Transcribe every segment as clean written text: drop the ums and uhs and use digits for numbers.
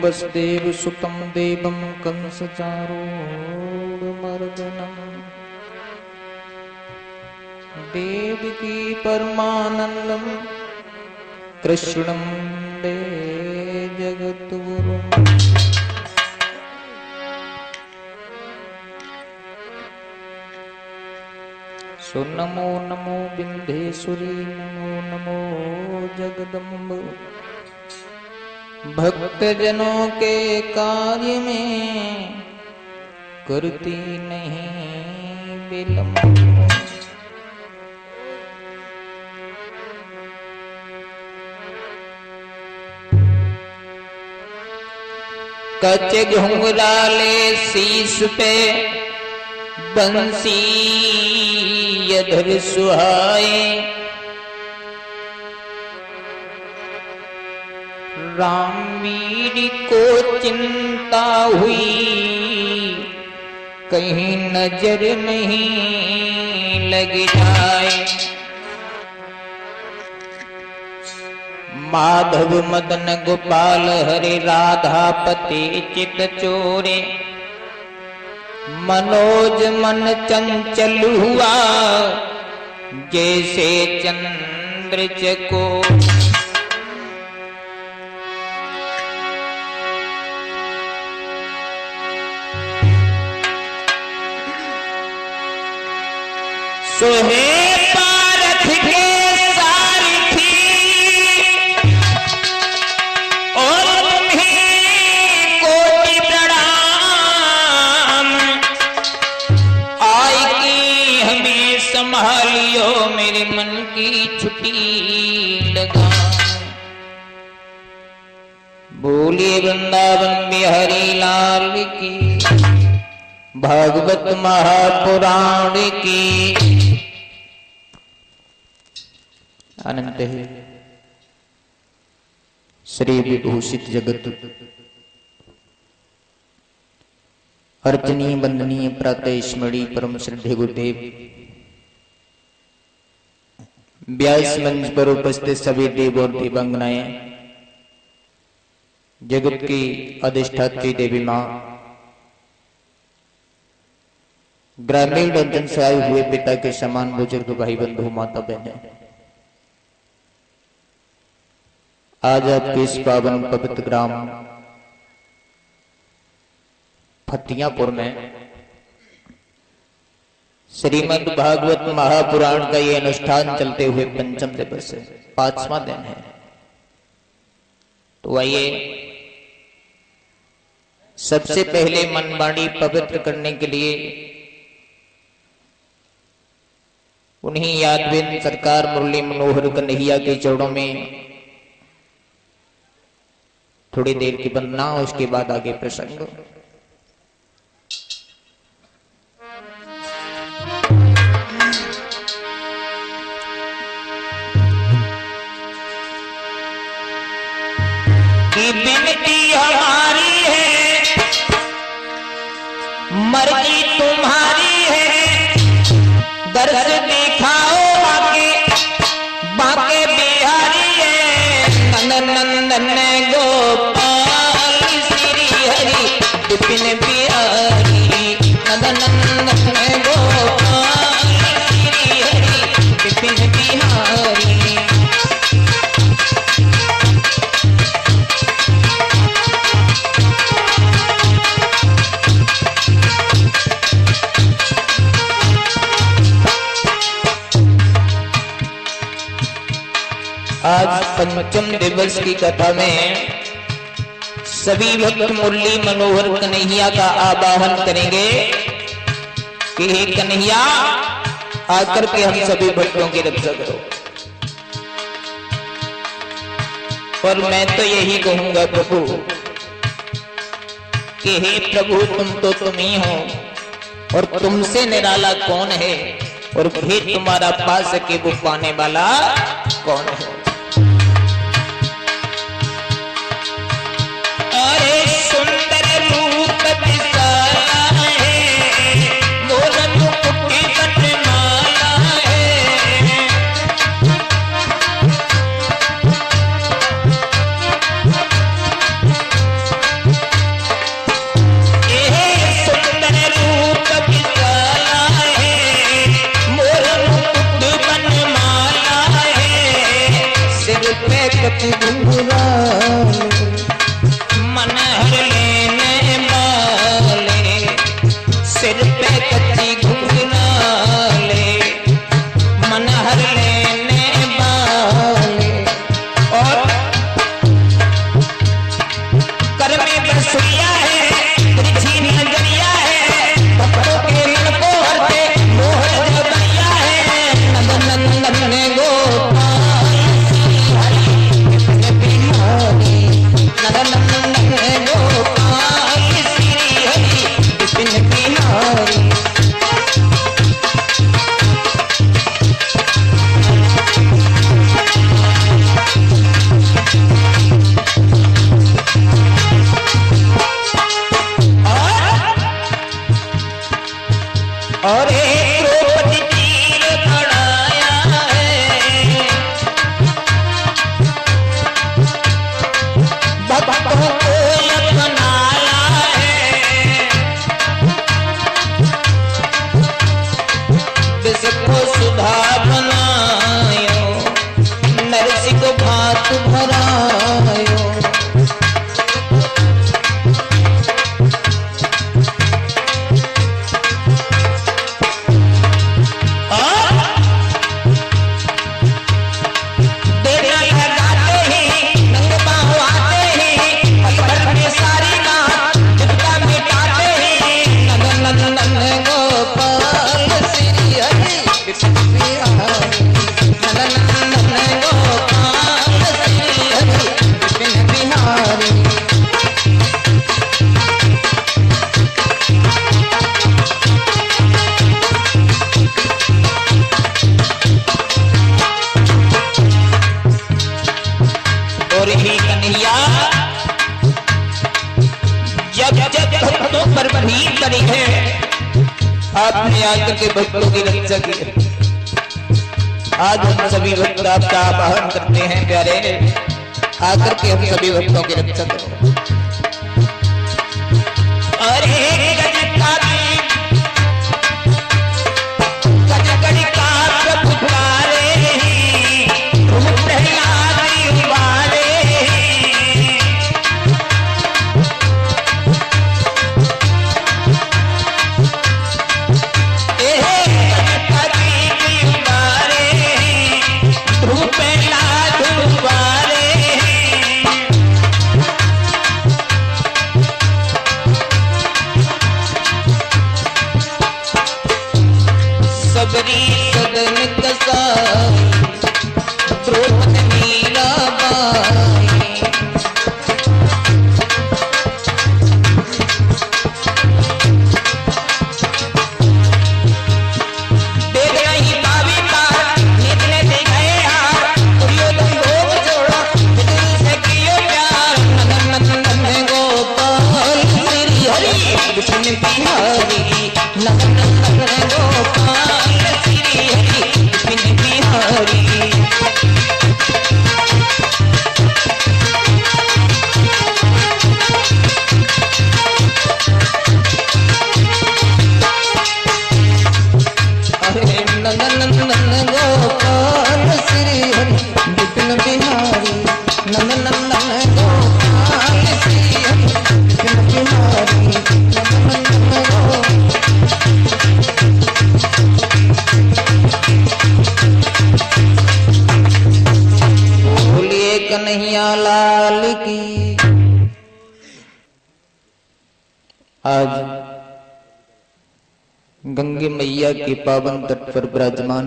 वसुदेव सुतं देवं कंसचारूढमर्दनम् देवकी परमानंदं कृष्णं वन्दे जगद्गुरुम्। सो नमो नमो विंध्येश्वरी नमो नमो जगदम्ब। भक्तजनों के कार्य में करती नहीं विलंब। कच घुंघराले शीश पे बंसी अधर सुहाए। रामवीर को चिंता हुई कहीं नजर नहीं लग जाए। माधव मदन गोपाल हरे राधापति चित चोरे। मनोज मन चंचल हुआ जैसे चंद्र चकोर। सोहे पारथ के सारथी और तुम्हें कोटि प्रणाम। आय की हमें संभालियो मेरे मन की छुट्टी लगा। बोलिए वृंदावन बिहारी लाल की भागवत महापुराण की अनंत है। श्री विभूषित जगत अर्चनीय वंदनीय प्रातः स्मरणीय परम श्रद्धेय गुरुदेव, व्यास मंच पर उपस्थित सभी देव और देवांगनाएं, जगत की अधिष्ठात्री देवी मां, ग्रामीण अंचल से आए हुए पिता के समान बुजुर्ग भाई बंधु माता बहने, आज आपके इस पावन पवित्र ग्राम फतियापुर में श्रीमद् भागवत महापुराण का ये अनुष्ठान चलते हुए पंचम दिवस है, 5वां दिन है। तो आइए सबसे पहले मन वाणी पवित्र करने के लिए उन्हीं यादविंद सरकार मुरली मनोहर कन्हैया के चरणों में थोड़ी देर की वंदना, उसके बाद आगे प्रसंग। की विनती हमारी है, मर्जी तुम्हारी है। दर्श दिखाओ बाके बाके बिहारी है। नंदन गोपाल श्री हरि विपिन बिहारी। नंदन गोपाल श्री हरि विपिन बिहारी। आज पंचम दिवस की कथा में सभी भक्त मुरली मनोहर कन्हैया का आवाहन करेंगे कि हे कन्हैया, आकर के हम सभी भक्तों की रक्षा करो। और मैं तो यही कहूंगा प्रभु कि हे प्रभु, तुम तो तुम ही हो और तुमसे निराला कौन है, और फिर तुम्हारा पा सके वो पाने वाला कौन है। करी है, आपने आकर के भक्तों की रक्षा की है। आज हम सभी भक्त आपका आवाहन करते हैं प्यारे, आकर के हम सभी भक्तों की रक्षा करो। अरे आज गंगे मैया के पावन तट पर विराजमान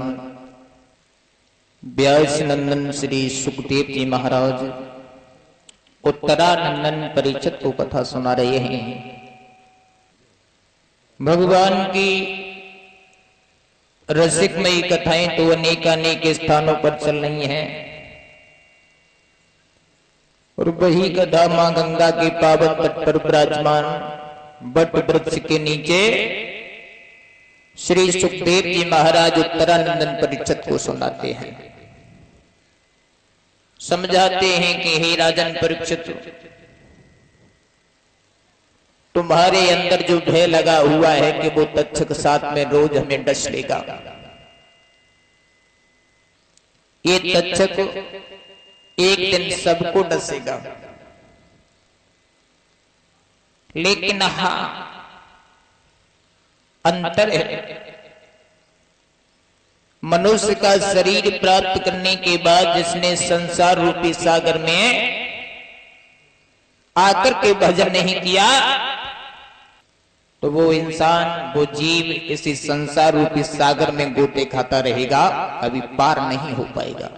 व्यास नंदन श्री सुखदेव जी महाराज उत्तरानंदन परीक्षित को कथा सुना रहे हैं। भगवान की रसिकमयी कथाएं तो अनेक स्थानों पर चल रही हैं और वही कथा मां गंगा के पावन तट पर विराजमान बट वृक्ष के नीचे श्री सुखदेव जी महाराज उत्तरानंदन परीक्षित को सुनाते हैं, समझाते हैं कि हे राजन परीक्षित, तुम्हारे अंदर जो भय लगा हुआ है कि वो तक्षक साथ में रोज हमें डस लेगा, ये तक्षक एक दिन सबको डसेगा। लेकिन हाँ अंतर है, मनुष्य का शरीर प्राप्त करने के बाद जिसने संसार रूपी सागर में आकर के भजन नहीं किया तो वो इंसान, वो जीव इसी संसार रूपी सागर में गोते खाता रहेगा, अभी पार नहीं हो पाएगा।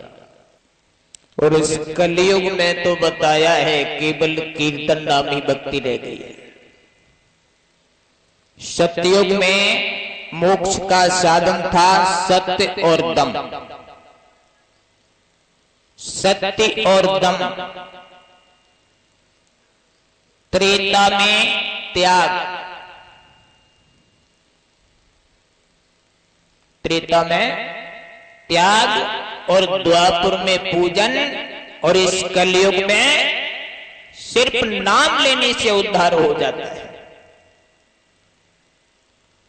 और इस कलयुग में तो बताया है केवल कीर्तन नामी भक्ति रह गई है। सतयुग में मोक्ष का साधन था सत्य और दम, सत्य और दम। त्रेता में त्याग, त्रेता में त्याग और द्वापर में पूजन, और इस कलयुग में सिर्फ नाम लेने से उद्धार हो जाता है।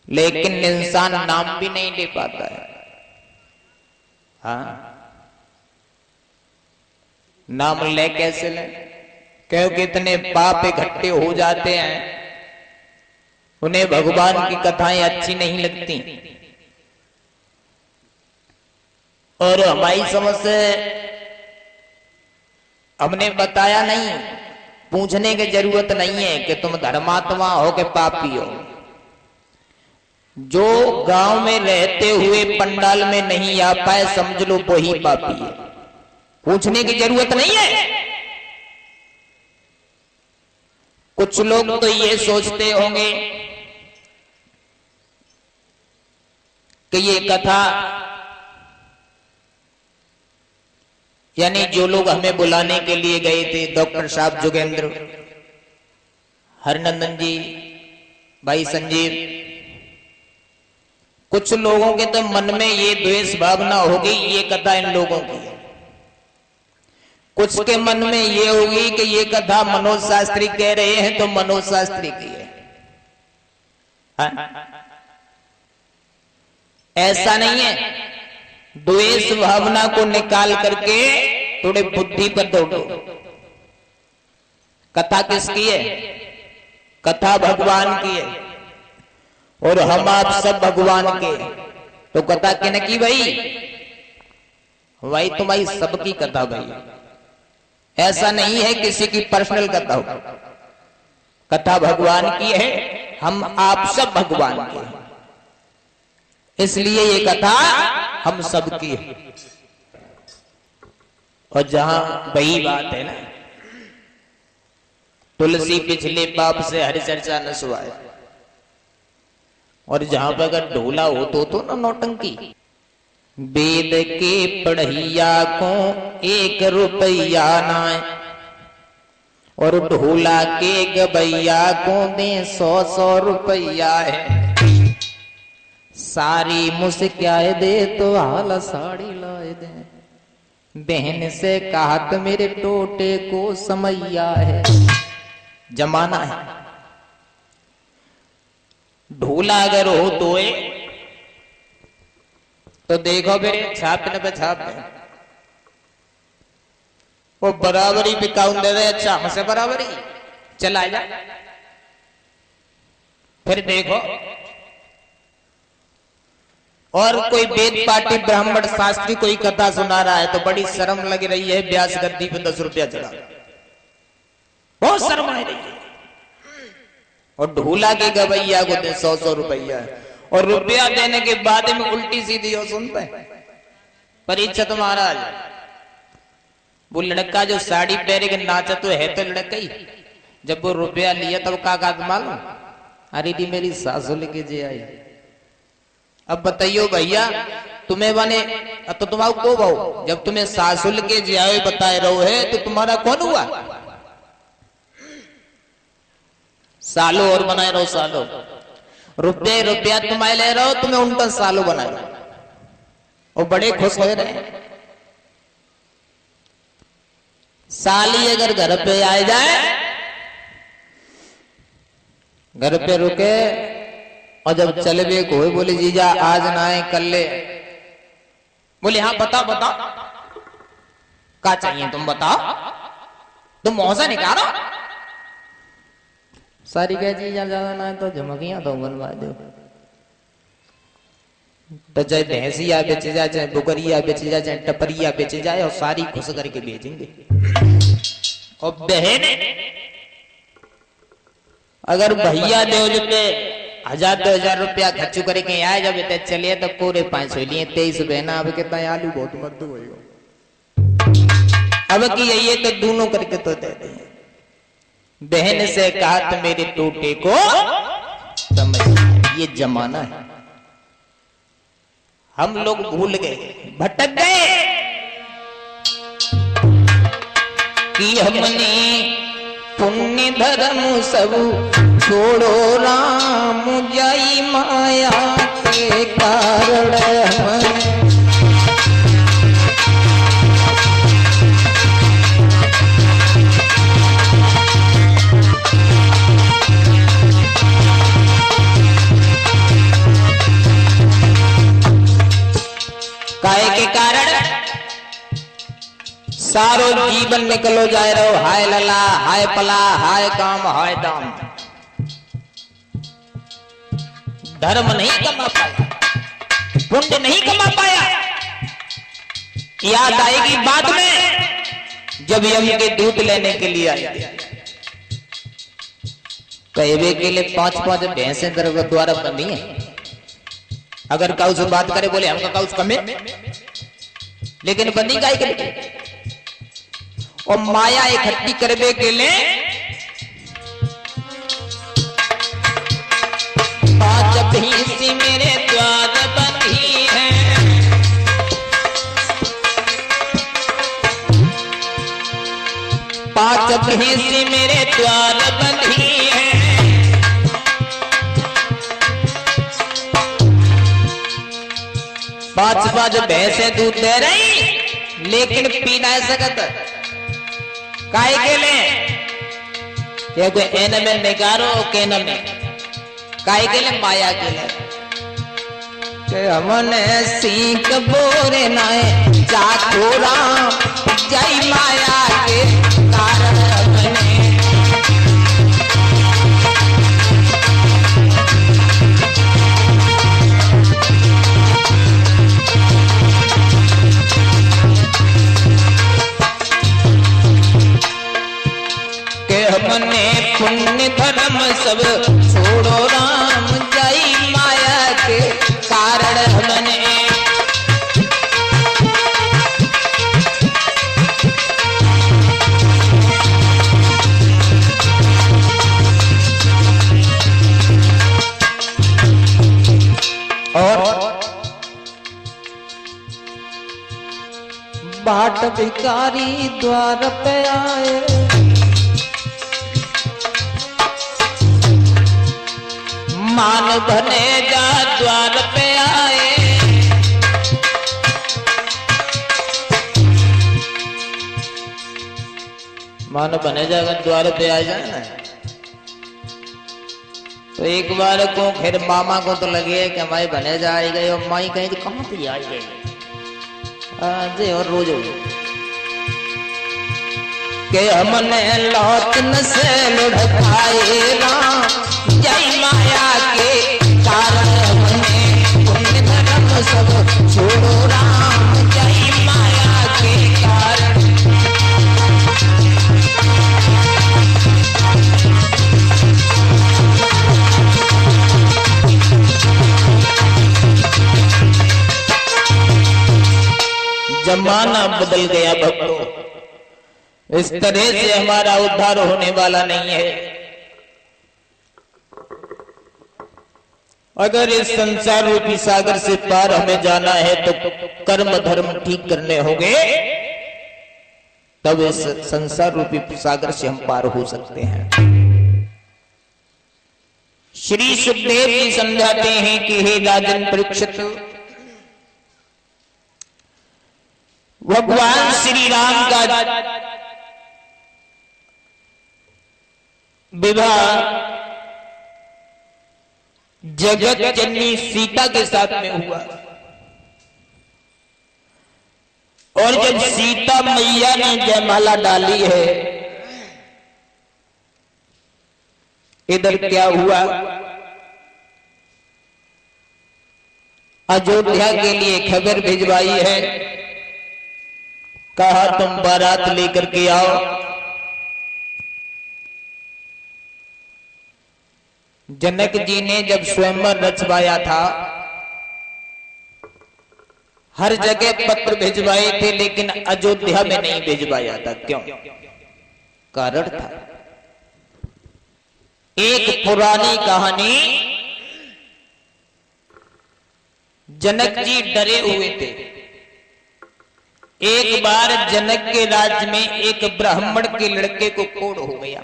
लेकिन इंसान नाम भी नहीं ले पाता है। हाँ, नाम ले कैसे ले? क्योंकि इतने पाप इकट्ठे हो जाते हैं, उन्हें भगवान की कथाएं अच्छी नहीं लगती। और हमारी समझ से हमने बताया नहीं, पूछने की जरूरत नहीं है कि तुम धर्मात्मा हो कि पापी हो। जो गांव में रहते हुए पंडाल में नहीं आ पाए, समझ लो वही पापी है, पूछने की जरूरत नहीं है। कुछ लोग तो ये सोचते होंगे कि ये कथा, यानी जो लोग हमें बुलाने के लिए गए थे, डॉक्टर साहब जोगेंद्र, हरनंदन जी, भाई संजीव, कुछ लोगों के तो मन में ये द्वेष भावना होगी, ये कथा इन लोगों की है। कुछ के मन में ये होगी कि ये कथा मनोज शास्त्री कह रहे हैं तो मनोज शास्त्री की है। ऐसा नहीं है। द्वेष भावना को निकाल करके थोड़े बुद्धि पर दौड़ो। कथा किसकी है? कथा भगवान की है और हम आप सब भगवान के। तो कथा किन की भाई? भाई तुम्हारी सबकी कथा भाई। ऐसा नहीं है किसी की पर्सनल कथा हो। कथा भगवान की है, हम आप सब भगवान के हैं, इसलिए ये कथा हम सबकी है। और जहां वही बात है ना, तुलसी पिछले पाप से हरि चर्चा न सुहाए, और जहां पर अगर ढोला हो तो ना नौटंकी। वेद के पढ़िया को 1 रुपया नाय, और ढोला के गबैया को दे 100-100 रुपया है। सारी मुस्काए दे तो हाल साड़ी लाए दे, बहन से कहा तो मेरे टोटे को समैया है। जमाना है। ढोला अगर हो तो देखो मेरे छापने पे छाप दे, वो बराबरी भी काउंट दे रहे। अच्छा हमसे बराबरी चला जा। फिर देखो और कोई वेद पाठी ब्राह्मण शास्त्री कोई कथा सुना रहा है तो बड़ी शर्म लग रही है, ब्यास गद्दी पे 10 रुपया चढ़ा, बहुत शर्म आ रही है। और ढोला के गवैया को 100-100 रुपया है, और रुपया देने के बाद में उल्टी सीधी हो सुन पे। परीक्षित महाराज, वो लड़का जो साड़ी पहने के नाचा तो है तो लड़का ही, जब वो रुपया लिया तब का मालूम? अरे दी मेरी सासू लेके जे आई। अब बताइयो भैया, तुम्हें बने तो तुम्हारा को भाव, जब तुम्हें सासुल के जियाए बताए रहो है तो तुम्हारा कौन हुआ? सालों और बनाए रहो, सालों रुपया तुम्हारे ले रहो, तुम्हें उनका सालों बनाए रहो और बड़े खुश हो रहे। साली अगर घर पे आ जाए, घर पे रुके और जब चले भी कोई बोले जीजा आज ना आए कल ले, बोले हाँ बताओ क्या चाहिए तुम बताओ, तुम मौसा निकालो। सारी कह जीजा ज्यादा ना है तो झमकियां तो बनवा दो। तो चाहे भैंसिया बेच जाए, चाहे बुकरिया बेच जाए, चाहे टपरिया बेच जाए, और सारी खुश करके बेचेंगे। और बहन अगर भैया दे पे 1000-2000 रुपया खर्च करके आए, जब इतने चलिए तो पूरे 500 लिए 23 बहना। अब कितना आलू बहुत मत होगा, अब की यही तो दोनों करके तो दे दें। बहन से कहा तो मेरे टूटे को समझ। ये जमाना है, हम लोग भूल गए, भटक गए कि हमने पुण्य धर्म सब छोड़ो, राम जाई माया के कारण हमने। काहे के कारण सारो जीवन निकलो जाए रहो, हाय लला हाय पला हाय काम हाय दाम। धर्म नहीं कमा पाया, पुण्य नहीं कमा पाया। याद आएगी बाद में जब यम के दूध लेने के लिए आए, कहवे के लिए 5-5 भैंसें द्वारा बंधी हैं। अगर काउ से बात करे बोले हमका काउ कमे, लेकिन बंदी गाय के लिए और माया इकट्ठी करने के लिए 5 भैंसी मेरे द्वार बंधी है। 5 भैंसी मेरे द्वार बंधी है, पांच भैंसे दूध दे रही लेकिन पी नहीं सकत। काहे के लिए कोई एन में निकारो के न में काहे के लिए माया के लिए के हमने सीख बोरे नाए चाकोरा जय माया के कारण बने। हमने पुण्य धर्म सब छोड़ो राम जय माया के कारण हमने। और बाट भिखारी द्वार पे आए मान बने जा द्वार पे आए। मान बने जाएगा द्वार पे आ जाए ना तो एक बार को फिर मामा को तो लगे कि हमारे बने जाए गए और माई कहीं तो कहां पे आई गई आज और रोज के हमने लौटन से लुढ़काए राम जय माया के कारण हमने पुण्य धर्म सब छोड़ो राम जय माया के कारण। जमाना बदल गया भक्तों, इस तरह से हमारा उद्धार होने वाला नहीं है। अगर इस संसार रूपी सागर से पार हमें जाना है तो कर्म धर्म ठीक करने होंगे, तब इस संसार रूपी सागर से हम पार हो सकते हैं। श्री सुखदेव जी समझाते हैं कि हे राजन परीक्षित, भगवान श्री राम का विवाह जगत जननी सीता के साथ में हुआ और जब सीता मैया ने जयमाला डाली है, इधर क्या हुआ, अयोध्या के लिए खबर भिजवाई है, कहा तुम बारात लेकर के आओ। जनक जी ने जब स्वयंवर रचवाया था, हर जगह पत्र भिजवाए थे लेकिन अयोध्या में नहीं भिजवाया था। क्यों? कारण था एक पुरानी कहानी। जनक जी डरे हुए थे। एक बार जनक के राज्य में एक ब्राह्मण के लड़के को कोढ़ हो गया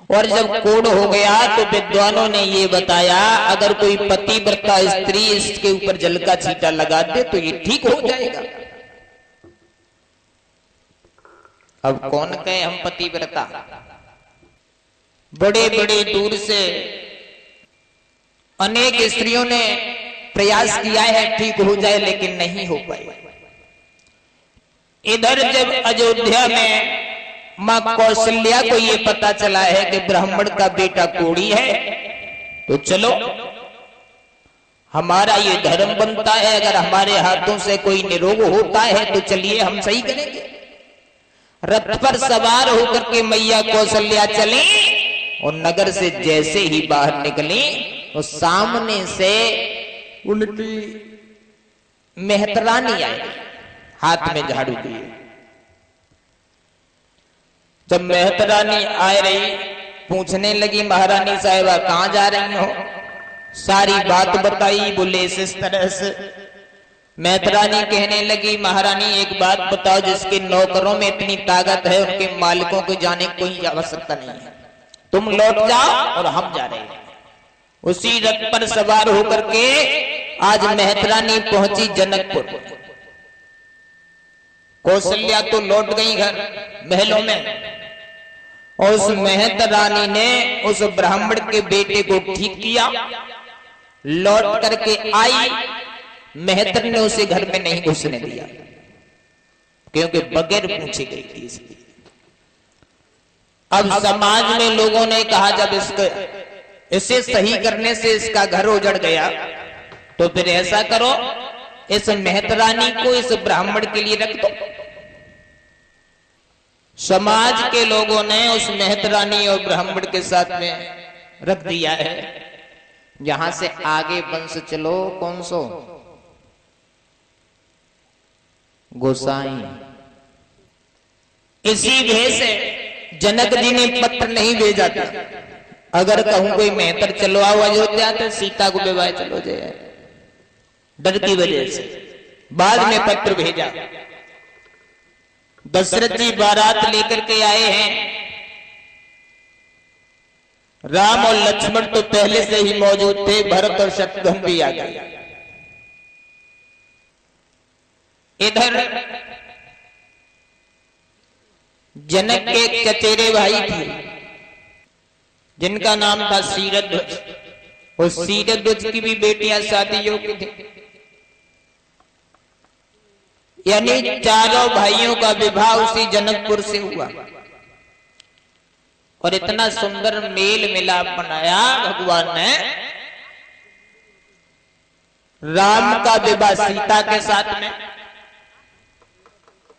और जब कोढ़ हो गया तो विद्वानों ने ये बताया अगर कोई पतिव्रता स्त्री इसके ऊपर जल का छींटा लगा दे तो ये ठीक हो जाएगा। अब कौन कहे हम पतिव्रता, बड़े बड़े दूर से अनेक स्त्रियों ने प्रयास किया है ठीक हो जाए लेकिन नहीं हो पाए। इधर जब अयोध्या में मां कौशल्या को ये पता चला है कि ब्राह्मण का बेटा कोढ़ी है, तो चलो हमारा ये धर्म बनता है, अगर हमारे हाथों से कोई निरोग होता है तो चलिए हम सही करेंगे। रथ पर सवार होकर के मैया कौशल्या चली और नगर से जैसे ही बाहर निकली तो सामने से उनकी मेहतरानी आई, हाथ में झाड़ू दिए। जब मेहतरानी आ रही पूछने लगी महारानी साहिबा कहां जा रही हो, सारी बात बताई। बोले इस तरह से। मेहतरानी कहने लगी महारानी एक बात बताओ, जिसके नौकरों में इतनी ताकत है उनके मालिकों को जाने की कोई आवश्यकता नहीं है, तुम लौट जाओ और हम जा रहे हैं। उसी रथ पर सवार होकर के आज मेहतरानी पहुंची जनकपुर। कौशल्या तो लौट गई घर महलों में, और उस मेहतरानी ने उस ब्राह्मण के बेटे को ठीक किया। लौट करके आई, मेहतर ने उसे घर में नहीं घुसने दिया, क्योंकि बगैर पूछी गई थी इसलिए। अब समाज में लोगों ने कहा जब इसे सही करने से इसका घर उजड़ गया, तो फिर ऐसा करो, इस मेहतरानी को इस ब्राह्मण के लिए रख दो। समाज के लोगों ने उस मेहतरानी और ब्राह्मण के साथ में रख दिया है। यहां से आगे वंश चलो, कौन सो? गोसाई। इसी भेष से जनक जी ने पत्र नहीं भेजा था। अगर कहूं कोई मेहतर चलो आओ अयोध्या, तो सीता को विवाह चलो जाए, डर की वजह से बाद में पत्र भेजा। दशरथ जी बारात लेकर के आए हैं। राम और लक्ष्मण तो पहले से ही मौजूद थे, भरत और शत्रुघ्न भी आ गए। इधर जनक के चचेरे भाई थे, जिनका नाम था शीरध्वज। और शीरध्वज की भी बेटियां शादी योग्य थी। यानी चारों भाइयों का विवाह उसी जनकपुर से हुआ। और इतना सुंदर मेल मिलाप बनाया भगवान ने। राम का विवाह सीता के साथ में।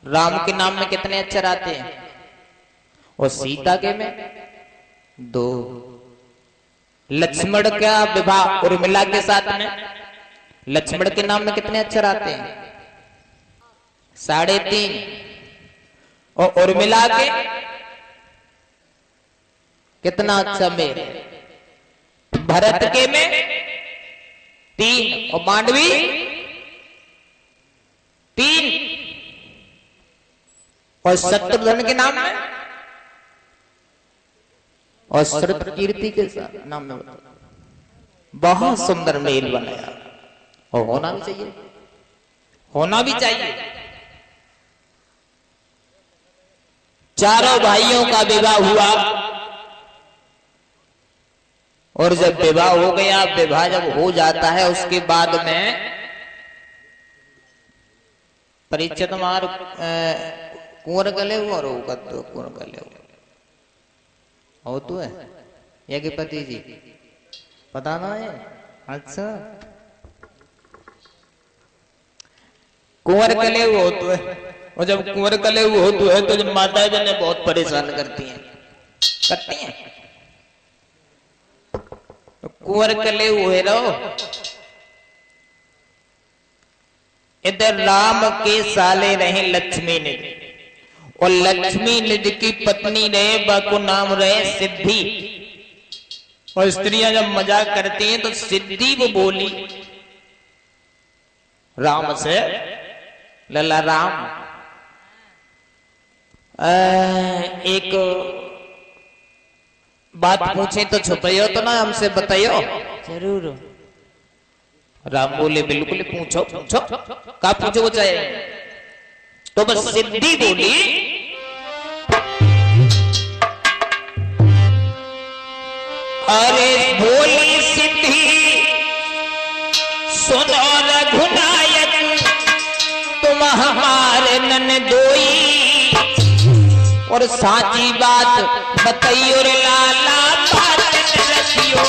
राम के नाम में कितने अक्षर आते हैं? और सीता के में 2। लक्ष्मण का विवाह उर्मिला के साथ में। लक्ष्मण के नाम में कितने अक्षर आते हैं? 3.5। और उर्मिला के कितना अच्छा मेल। भरत के में 3 और मांडवी 3। और शत्रुघ्न के नाम में और श्रुत कीर्ति के साथ नाम में बहुत सुंदर मेल बनाया। और होना भी चाहिए, होना भी चाहिए। चारों भाइयों का विवाह हुआ। और जब विवाह हो गया, विवाह जब हो जाता है, उसके बाद में परीक्षित मार कुंवर गले हुआ और तो कुंवर गले हुआ हो तो है या कि पति जी पता ना है। अच्छा, कुंवर कले हुए होते हैं। और जब कुंवर कले हुए होते हैं तो जब माताएं बहनें बहुत परेशान करती हैं। तो कुंवर कले हुए रहो। इधर राम के साले रहे लक्ष्मी निधि, और लक्ष्मी निधि की पत्नी रहे, बाको नाम रहे सिद्धि। और स्त्रियां जब मजाक करती हैं तो सिद्धि वो बोली राम से, लला राम एक बात पूछे तो छुपाइयो तो ना, हमसे बताइयो। जरूर। राम बोले बिल्कुल पूछो पूछो। का पूछो चाहे? तो बस सिद्धि बोली, अरे बोली सिद्धि सुनो रघुनायक, तुम हमारे ननदोई, और साची बात बताइयो रे लाला, बात रखियो।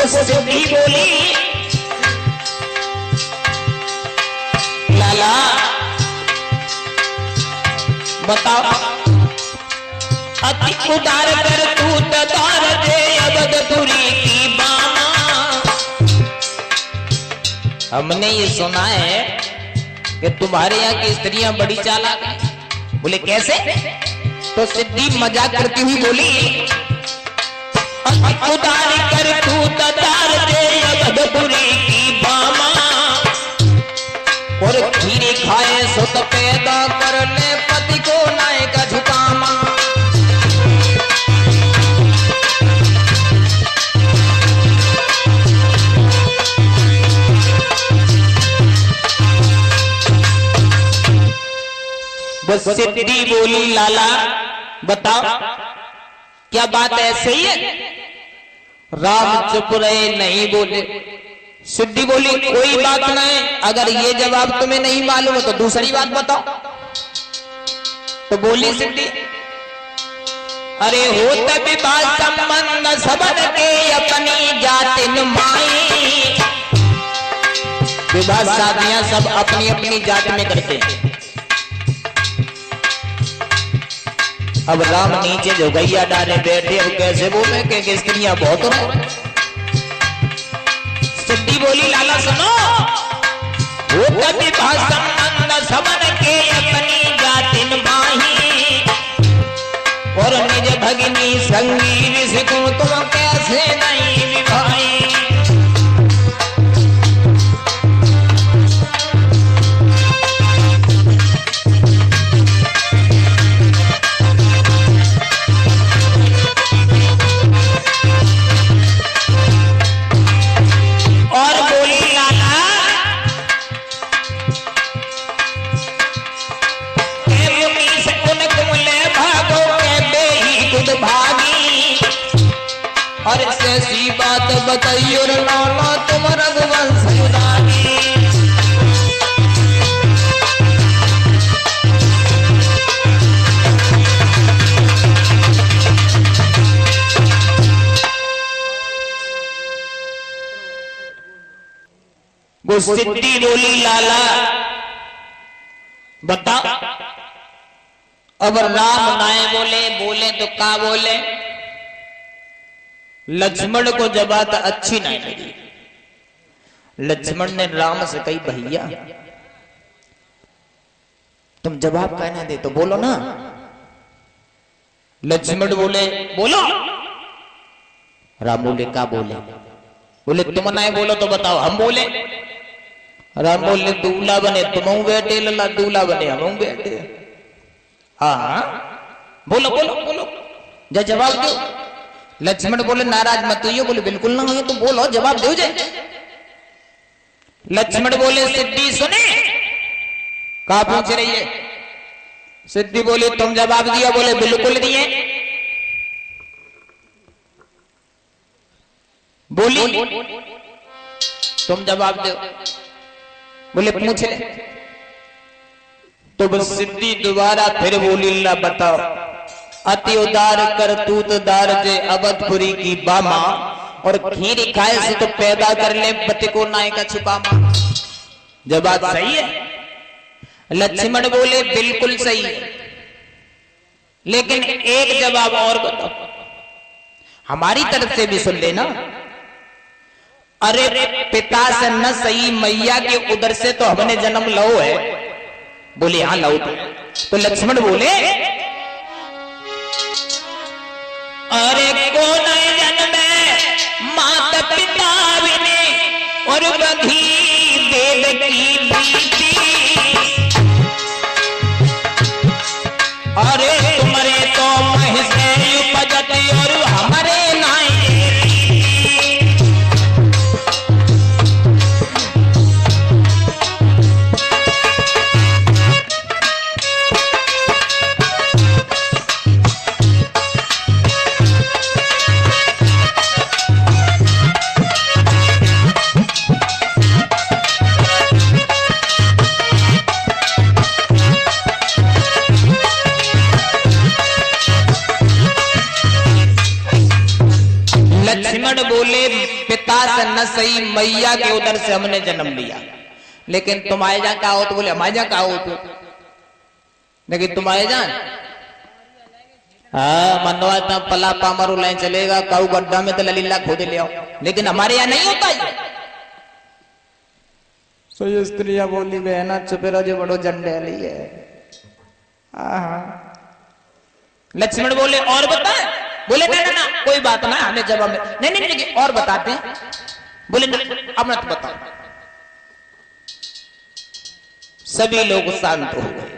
सिद्धि बोली, लाला बताओ, अति उदार कर तू तदार दे अवधपुरी की बाना, हमने ये सुना है कि तुम्हारे यहाँ की स्त्रियां बड़ी चालाक हैं। बोले कैसे? तो सिद्धि मजाक करती हुई बोली, उतार कर तू तार दे अवधपुरी की बामा, और खीरी खाए सो तो पैदा कर ले पति को नाय का झुकामा। बस सिद्धि बोली, लाला बताओ क्या बात है? सही है? राम चुप रहे, नहीं बोले। सिद्धि बोली कोई बात नहीं, अगर ये जवाब तुम्हें नहीं मालूम है तो दूसरी बात बताओ। तो बोली सिद्धि, अरे होता विवाह संबंध सबन के अपनी जातिन माई। विवाह शादियां सब अपनी अपनी जात में करते हैं। अब राम नीचे जो गैया डाले बैठे, अब कैसे बोले कि स्त्रियां बहुत हो। सिद्धि बोली लाला सुनो, वो कभी संबंध सबन के अपनी जातिन बाही, और निज भगिनी संगी विषको तुम कैसे नहीं विभाई। और ऐसी बात बताइयो लाला तुम रघुवंश उदारी। वो सिद्धि बोली लाला बता, अब राम नाय बोले तो का बोले? लक्ष्मण को जब बात अच्छी नहीं लगी, लक्ष्मण ने राम से कही भैया तुम जवाब कहना दे तो बोलो ना। लक्ष्मण बोले बोलो। राम बोले का बोले? बोले तुम नहीं बोलो तो बताओ हम बोले। राम बोले दूल्हा बने तुम बेटे, लल्ला दूल्हा बने हम बेटे। हाँ बोलो बोलो बोलो, जा जवाब दो। लक्ष्मण बोले नाराज मत हुई। बोले बिल्कुल ना हुई, तो बोलो जवाब दो जाए। लक्ष्मण बोले सिद्धि सुने कहा पूछ रही है? सिद्धि बोली तुम जवाब दिया? बोले बिल्कुल दिए। बोली तुम जवाब दो। बोले पूछ ले। तो बस सिद्धि दोबारा फिर बोली ला बताओ, अति उदार करतूत दार जे अवधपुरी की बामा, और खीर खाए से तो पैदा कर ले पति को नाय का छुपामा। जब बात सही है? लक्ष्मण बोले बिल्कुल सही है, लेकिन एक जवाब और बताओ, हमारी तरफ से भी सुन लेना। अरे पिता से न सही मैया के उदर से तो हमने जन्म लो है। बोले हाँ लो। तो लक्ष्मण बोले अरे कौन जन्मे माता पिता बिने, और बधी देव की बीती। अरे तुम्हारे तो महिषे उपजत और हमारे नाई। लक्ष्मण बोले पिता से न सही मैया के उधर से हमने जन्म लिया, लेकिन तुम्हारे जहां का हो? तो बोले हमारे जहां का हो तो, लेकिन तुम्हारे जहां हाँ मनवा इतना पला पामर लाइन चलेगा, काऊ गड्ढा में तो ललीला खोद ले आओ, लेकिन हमारे यहाँ नहीं होता है। सो ये स्त्रियां बोली बहना चुपेरा जो बड़ो जंडेली है। लक्ष्मण बोले और बता। बोले ना ना ना कोई बात ना, हमें जवाब नहीं नहीं नहीं और बताते हैं। बोले ना अब मत बताओ। सभी लोग शांत हो गए।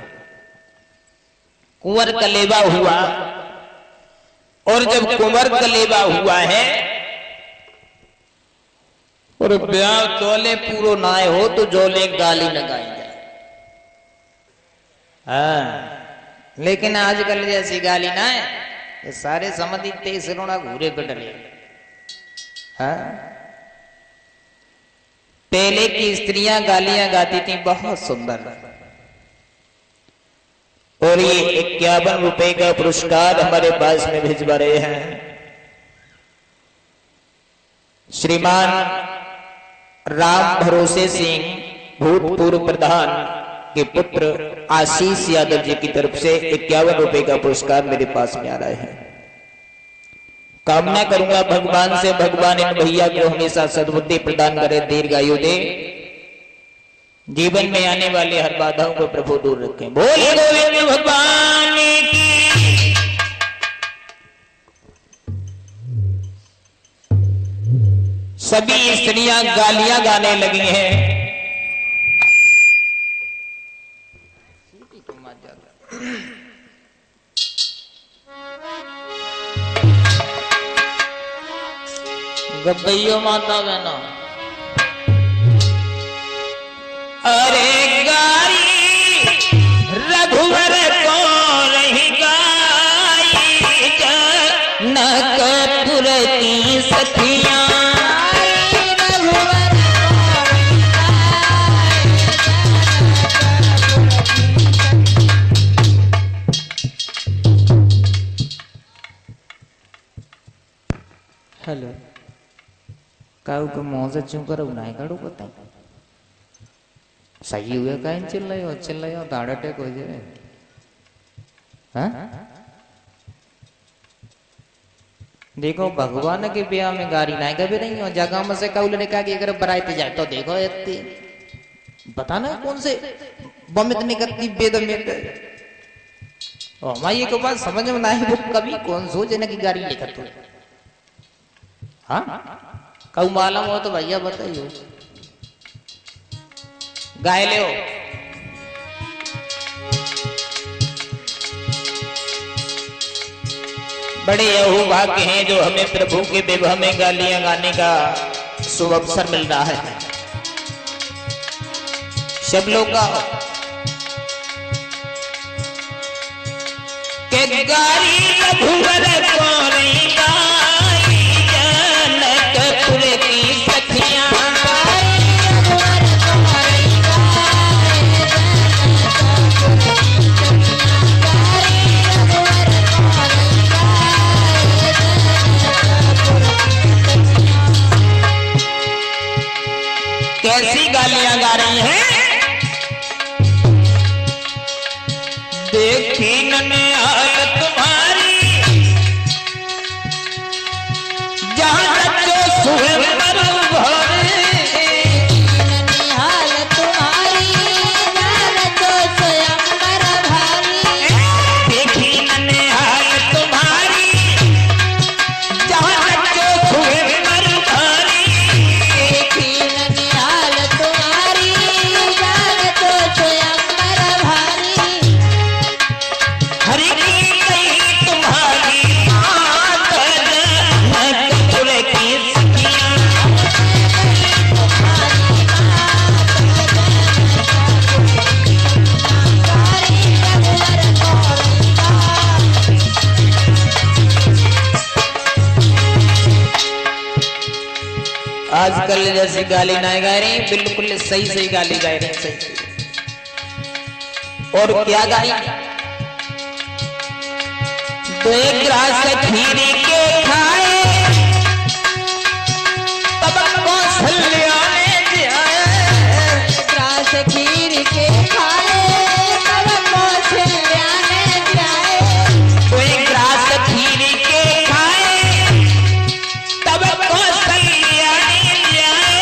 कुंवर कलेवा हुआ, और जब कुंवर कलेवा हुआ है और ब्याह तोले पूरो ना हो तो जोले गाली लगाई जाए। हाँ, लेकिन आजकल जैसी गाली ना है, ये सारे समझी तेज रोना घूरे पे डले। हाँ, पहले की स्त्रियां गालियां गाती थी बहुत सुंदर, और ये 51 रुपए का पुरस्कार हमारे पास में भिजवा रहे हैं श्रीमान राम भरोसे सिंह, भूतपूर्व प्रधान के पुत्र आशीष यादव जी की तरफ से 51 रुपए का पुरस्कार मेरे पास में आ रहा है। कामना करूंगा भगवान से, भगवान इन भैया को हमेशा सद्बुद्धि प्रदान करे, दीर्घायु दे, जीवन में आने वाले हर बाधाओं को प्रभु दूर रखें। बोले गोविंद भगवान की। सभी स्त्रियां गालियां गाने लगी हैं। गब्बैयो माता बहना, अरे गाई रघुवर को रही गाई जनकपुर की सखियां। हेलो काऊ को मौज चूं करो नहीं करो पता सही हुए कहीं चिल्लायो तो हार्ट अटैक हो जाए। हाँ? देखो भगवान के ब्याह में गाड़ी नहीं कभी नहीं हो, जगह में से कौल ने कहा कि अगर बराती जाए तो देखो इतनी बता ना कौन से बमित निकलती बेदमित। हमारी एक बात समझ में नहीं, वो कभी कौन सोचे ना कि गाड़ी लेकर तो। हाँ कऊ मालूम हो तो भैया बताइयो, गाय ले हो। बड़े यहू भाग्य हैं जो हमें प्रभु के विवाह में गालियां गाने का शुभ अवसर मिल रहा है। सब लोग का के गाली रघुवर को नहीं गाई जनकपुर की सखियां। कैसी गालियां गा रही हैं? देखी नने हालत तुम्हारी जहां तक जो सुहे मर भरे। ननी हालत तुम्हारी जहां तक जो स्वयं मर भारी। देखी नने हालत तुम्हारी जहां तक जो सुहे मर भारी। देखी ननी हालत तुम्हारी जहां तक जो स्वयं मर भारी। हरि की कही तुम्हारी मात जनकपुर की सखियां। आजकल जैसी गाली नहीं गा रही, बिल्कुल सही सही गाली गा रही, सही। और क्या गाई? तो एक ग्रास खीर के खाए तब कौशल्या ने जाए। ग्रास खीर के खाए तब कौशल्या ने जाए। कोई ग्रास खीर के खाए तब कौशल्या ने जाए।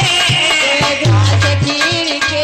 ग्रास खीर के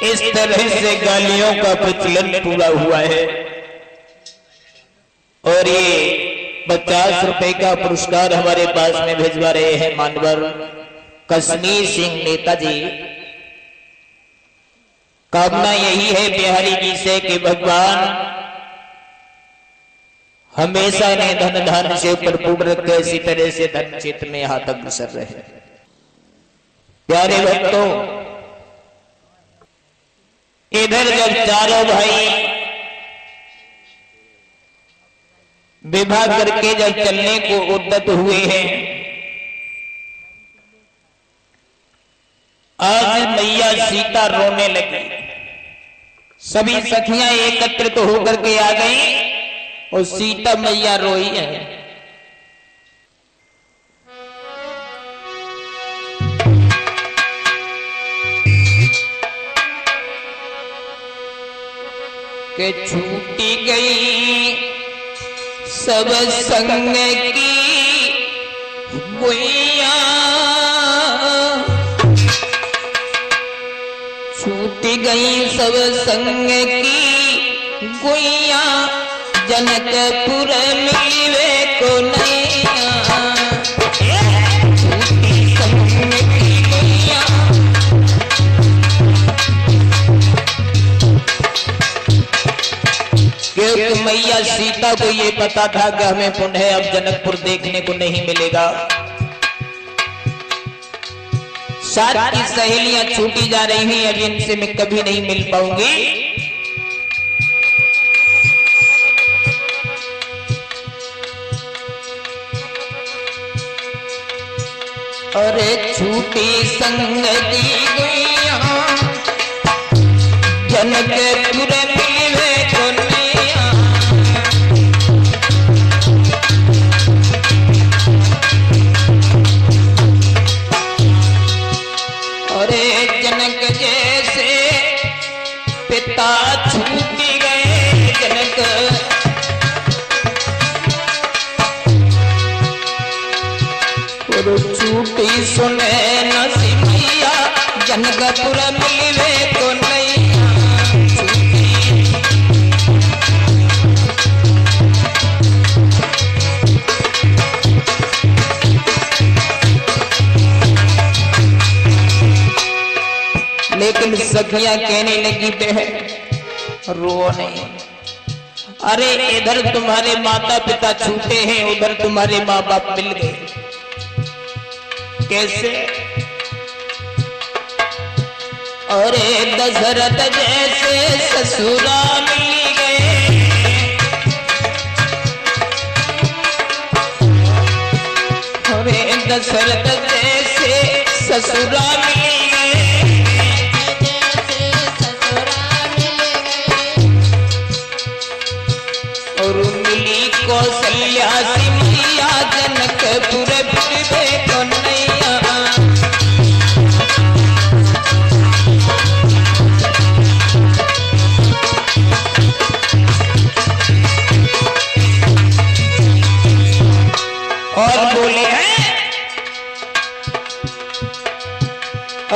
इस तरह से गालियों का प्रचलन पूरा हुआ है। और ये 50 रुपए का पुरस्कार हमारे पास में भिजवा रहे हैं मानवर कश्मीर सिंह नेताजी। कामना यही है बिहारी जी से कि भगवान हमेशा ने धन धान से भरपूर रखे, इसी तरह से धन क्षेत्र में हाथ अग्रसर रहे। प्यारे भक्तों, इधर जब चारों भाई विवाह करके जब चलने को उद्यत हुए हैं, आज मैया सीता रोने लगी। सभी सखियां एकत्रित होकर के आ गई और सीता मैया रोई है। के छूटी गई सब संग की गुइया, छूटी गई सब संग की गुइया, जनकपुर मिले को नैया। छूटी संग की गुइया, क्योंकि मैया सीता को ये पता था कि हमें पुनः अब जनकपुर देखने को नहीं मिलेगा। साथ की सहेलियां छूटी जा रही हैं, अब इनसे मैं कभी नहीं मिल पाऊंगी। अरे छूटी संग की गुइया, जनकपुर मिले को नैया। अरे जनक जैसे पिता छूट गए, जनक और छूटी सुने न सिमैया, जनकपुर मिले को नैया। लेकिन सखियां कहने लगी बहन रो नहीं। अरे इधर तुम्हारे माता पिता छूटे हैं, उधर तुम्हारे माँ बाप मिल गए। कैसे? अरे दशरथ जैसे ससुरा मिल गए, अरे दशरथ जैसे ससुरा मिल गए। और मिली कौशल्या सिमैया, जनकपुर मिले को नैया। और बोले हैं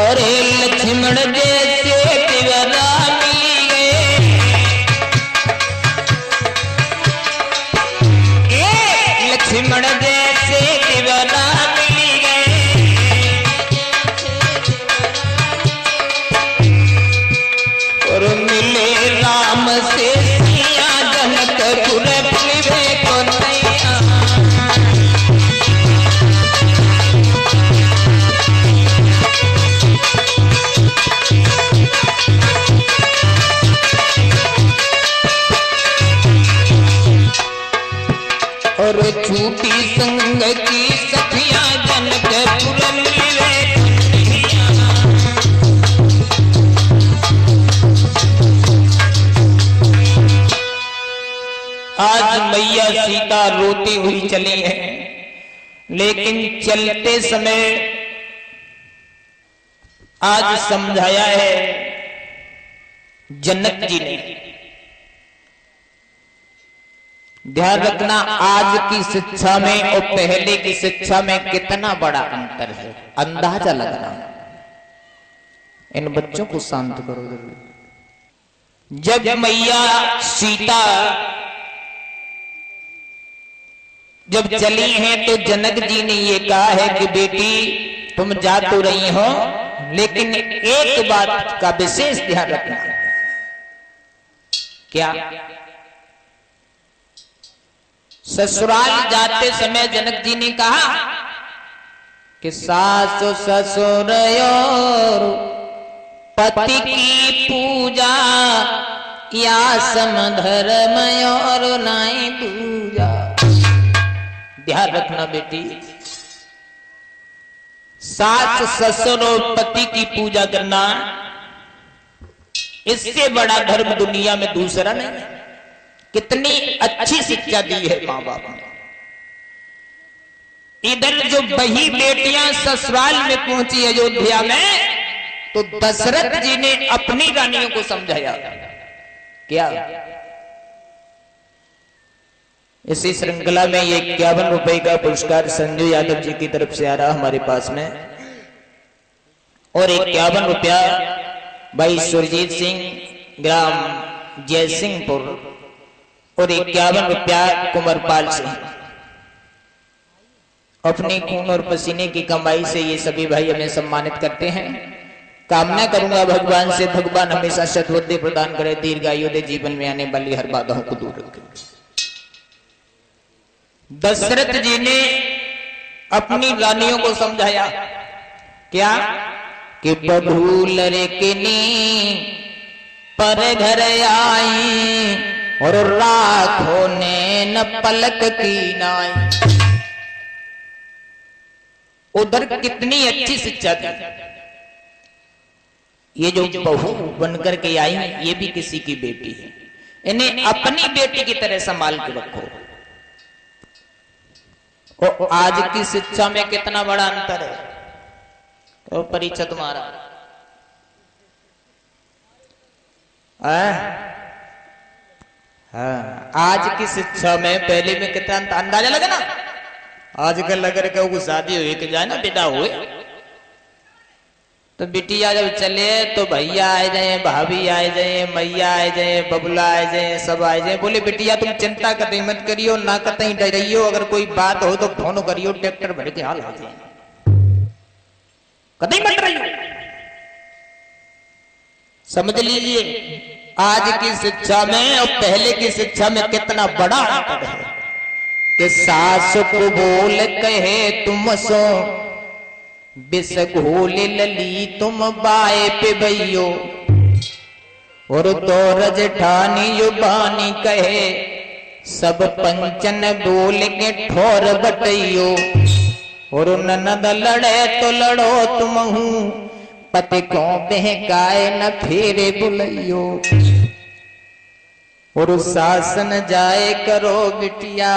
अरे लक्ष्मण जैसे तिवरा मिल गए, लक्ष्मण जैसे तिवरा मिल गए। और मिले राम से सिया, जनकपुर मिले को नैया। और छूटी संग की सखियां, जनकपुर मिले को नैया। आज मैया सीता रोती हुई चली है, लेकिन चलते समय आज समझाया है जनक जी ने। ध्यान रखना, आज की शिक्षा में और पहले की शिक्षा में कितना बड़ा अंतर है, अंदाजा लगाना। इन बच्चों को शांत करो जल्दी। जब मैया सीता जब चली हैं तो जनक जी ने ये कहा है कि बेटी तुम जा तो रही हो, लेकिन एक बात का विशेष ध्यान रखना। क्या? ससुराल जाते समय जनक जी ने कहा कि सास ससुर और पति की पूजा या समधर्म और नाई पूजा। ध्यान रखना बेटी, सास ससुर और पति की पूजा करना, इससे बड़ा धर्म दुनिया में दूसरा नहीं है। कितनी अच्छी शिक्षा दी है मां बाप ने। इधर जो बही बेटियां ससुराल में पहुंची अयोध्या में, तो दशरथ जी ने अपनी रानियों को समझाया। क्या? इसी श्रृंखला में ये 51 रुपए का पुरस्कार संजू यादव जी की तरफ से आ रहा हमारे पास में, और 51 रुपया भाई सुरजीत सिंह ग्राम जयसिंहपुर, और 51 रुपया कुंवरपाल सिंह। अपने खून और पसीने की कमाई से ये सभी भाई हमें सम्मानित करते हैं। कामना करूंगा भगवान से, भगवान हमेशा सद्बुद्धि प्रदान करे, दीर्घायु दे, जीवन में आने वाली हर बाधाओं को दूर रखे। दशरथ जी ने अपनी रानियों को समझाया। क्या? कि बबूल रे किनी पर घर आई और राखो ने न पलक की नाई। उधर कितनी अच्छी शिक्षा थी। ये जो बहू बनकर के आई, ये भी किसी की बेटी है, इन्हें अपनी बेटी की तरह संभाल के रखो। और आज की शिक्षा में कितना बड़ा अंतर है। तो परीक्षा तुम्हारा आज की शिक्षा में पहले में कितना अंदाजा लगा ना। आजकल लग रहा है शादी हुई कि जाए ना विदा हुए तो बिटिया जब चले तो भैया आ जाए, भाभी आ जाए, मैया आ जाए, बबला आ जाए, सब आ जाए। बोले बिटिया तुम चिंता कतई मत करियो, ना कतई डरियो, अगर कोई बात हो तो फोन करियो, ट्रैक्टर भर के हाल आ जाए, कतई मत डरियो। समझ लीजिए आज की शिक्षा में और पहले की शिक्षा में कितना बड़ा अंतर है। कि सास को बोल कहे तुम सो बिस घोल लली तुम बाए पे भैयो, और दौरज ठानी युबानी कहे सब पंचन बोल के ठोर बटैयो, और ननद लड़े तो लड़ो तुम हूं पति को बहकाए न फेरे बुलैयो, और शासन जाए करो बिटिया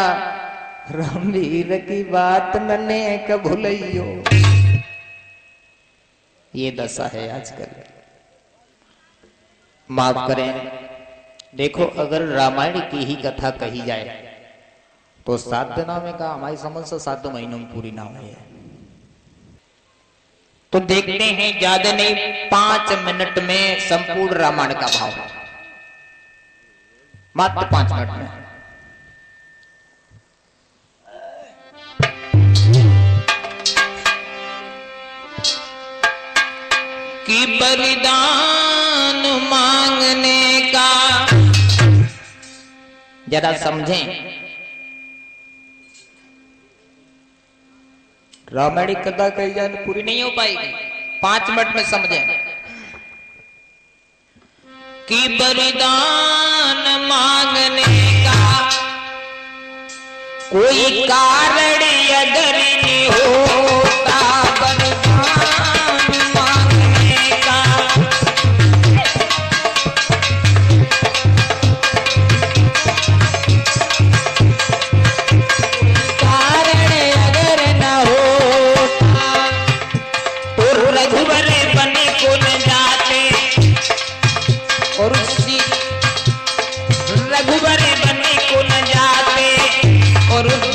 रणवीर की बात नने क भुलैयो। ये दशा है आजकल। माफ करें, देखो अगर रामायण की ही कथा कही जाए तो 7 दिनों में का हमारी समझ से 7 महीनों में पूरी ना हुई है। तो देखते हैं ज्यादा नहीं 5 मिनट में संपूर्ण रामायण का भाव, मात्र 5 मिनट में। कि बलिदान मांगने का, जरा समझें, रामायण कथा कही जाए पूरी नहीं हो पाएगी, 5 मिनट में समझें। कि बलिदान मांगने का कोई कारण अगर नहीं होता,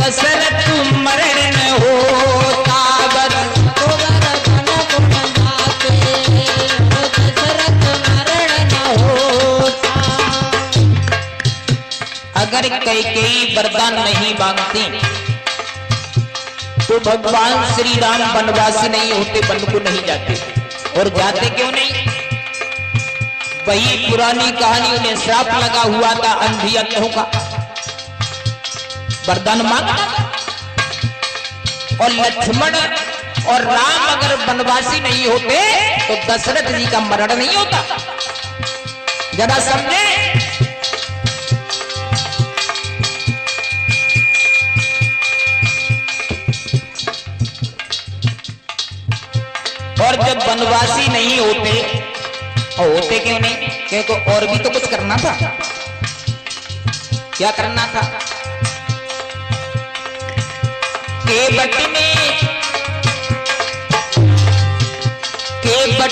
दशरथ मरण होता, अगर कैकेयी वरदान नहीं मांगती तो भगवान श्री राम वनवासी नहीं होते, वन को नहीं जाते। और जाते क्यों नहीं? वही पुरानी कहानी, उन्हें श्राप लगा हुआ था अंधी अंधों का, वरदान मांगा। और लक्ष्मण और राम अगर वनवासी नहीं होते तो दशरथ जी का मरण नहीं होता। जरा समझे। और जब वनवासी नहीं होते, और होते क्यों नहीं? क्योंकि और भी तो कुछ करना था। क्या करना था? केवट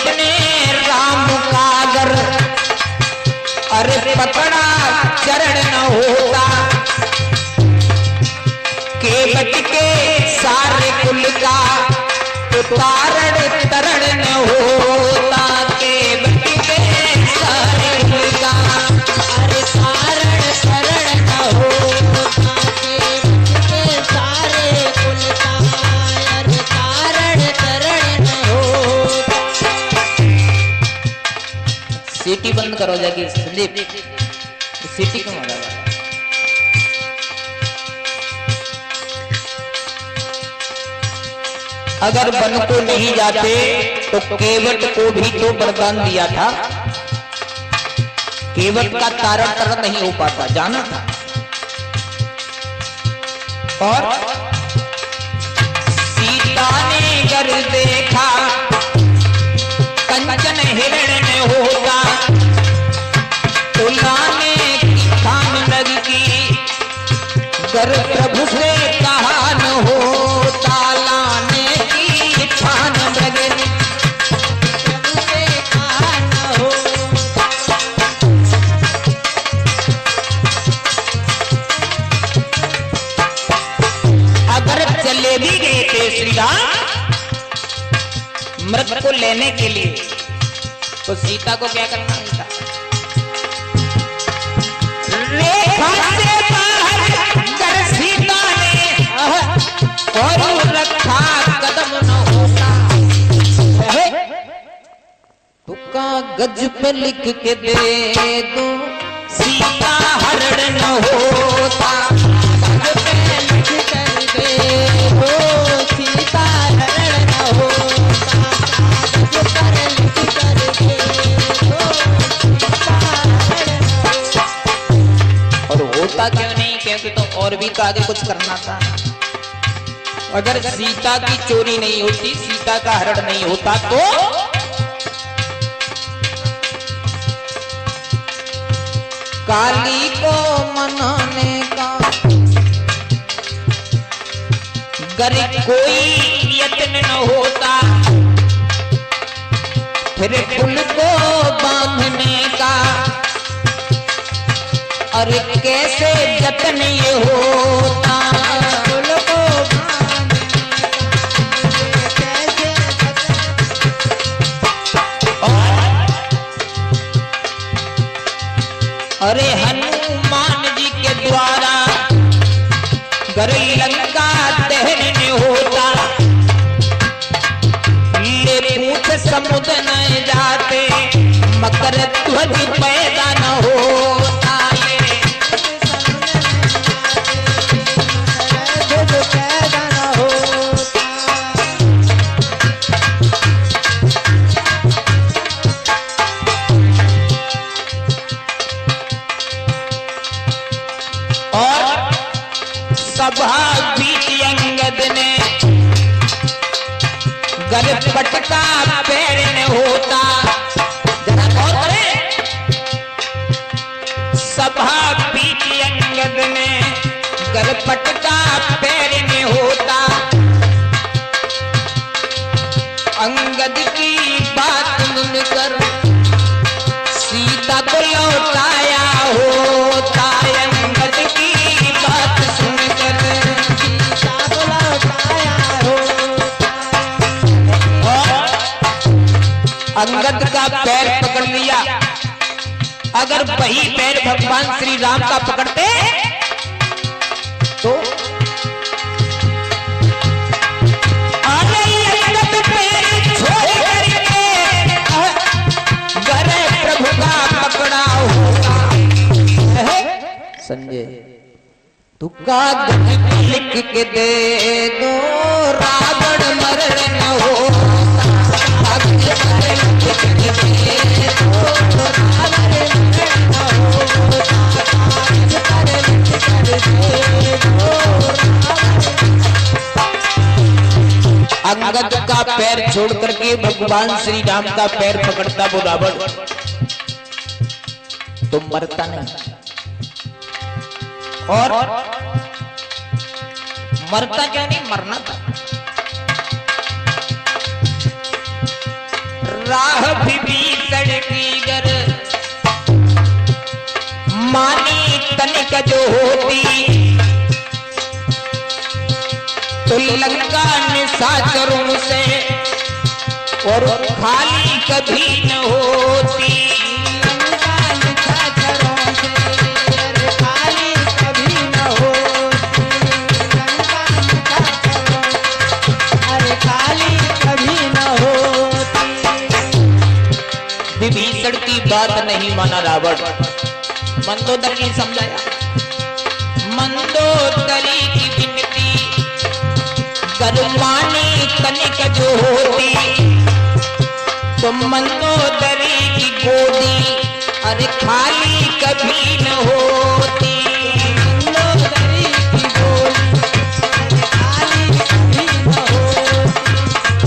ने राम का अगर अरे पकड़ा चरण न होता, केवट के सारे कुल का तारण तरण न होता। केवट के सारे कुल का अरे तारण तरण न होता। केवट के सारे कुल का अरे तारण तरण न होता। सीटी बंद करो जाके संदीप, सीटी क्यों मारा? अगर वन को नहीं जाते तो केवट को भी तो वरदान दिया था, केवट का तारण तरण नहीं हो पाता, जाना था। और सीता ने गर देखा कंचन हिरण में होगा, तो लाने की ठान लग की गर प्रभु से कहा न होता। लाने की ठान लग प्रभु से कहा न होता। अगर चले भी गए थे श्री राम मृत को लेने के लिए, तो सीता को क्या करना था? रेखा से बाहर कर सीता ने और रखा कदम न होता। तो कागज पे लिख के दे दो सीता हरण न होता। कागज पे लिख कर दे दो सीता हरण न होता। कागज पर लिख कर दे दो सीता हरण न होता। और होता क्यों नहीं? क्योंकि तो और भी तो आगे कुछ करना था। अगर सीता की चोरी नहीं होती, सीता का हरण नहीं होता, तो काली को मनाने का गर कोई यत्न न होता। फिर कुल को बांधने का अरे कैसे जतन ये होता। कुल को अरे हनुमान जी के द्वारा घर लंका दहन होता। ले पूछ समुद्र न जाते मकर ध्वज पैदा न होता। पैदा न होता। और सभा बीच अंगद ने गर पटका पैर न होता। जरा गौर करें। सभा बीच अंगद ने गर पटका पैर न होता। अंगद की बात सुनकर सीता को लौटाया होता। अंगद की बात सुनकर सीता को लौटाया होता। और अंगद का पैर पकड़ लिया। अगर वही पैर भगवान श्री राम का पकड़ते संजय तू कागज पे लिख के दे दो रावण मरण न हो, कागज पे लिख के दे दो रावण मरण न हो, कागज पे लिख के दे दो। अंगद का पैर छोड़ करके भगवान श्री राम का पैर पकड़ता वो रावण, तुम मरता नहीं। और मरता क्या नहीं, मरना था। राह विभीषण की गर मानी तनिक जो होती, तो लंका निशाचरों से और खाली कभी न होती। लंका निशाचरों से खाली कभी न होती, लंका निशाचरों अरे खाली कभी न होती। विभीषण की बात नहीं माना रावण, मंदोदरी ने समझाया। मंदोदरी की विनती गरुमानी तनिक जो होती, तो मंदोदरी की गोदी अरे खाली कभी न होती। मंदोदरी की गोदी खाली कभी न होती,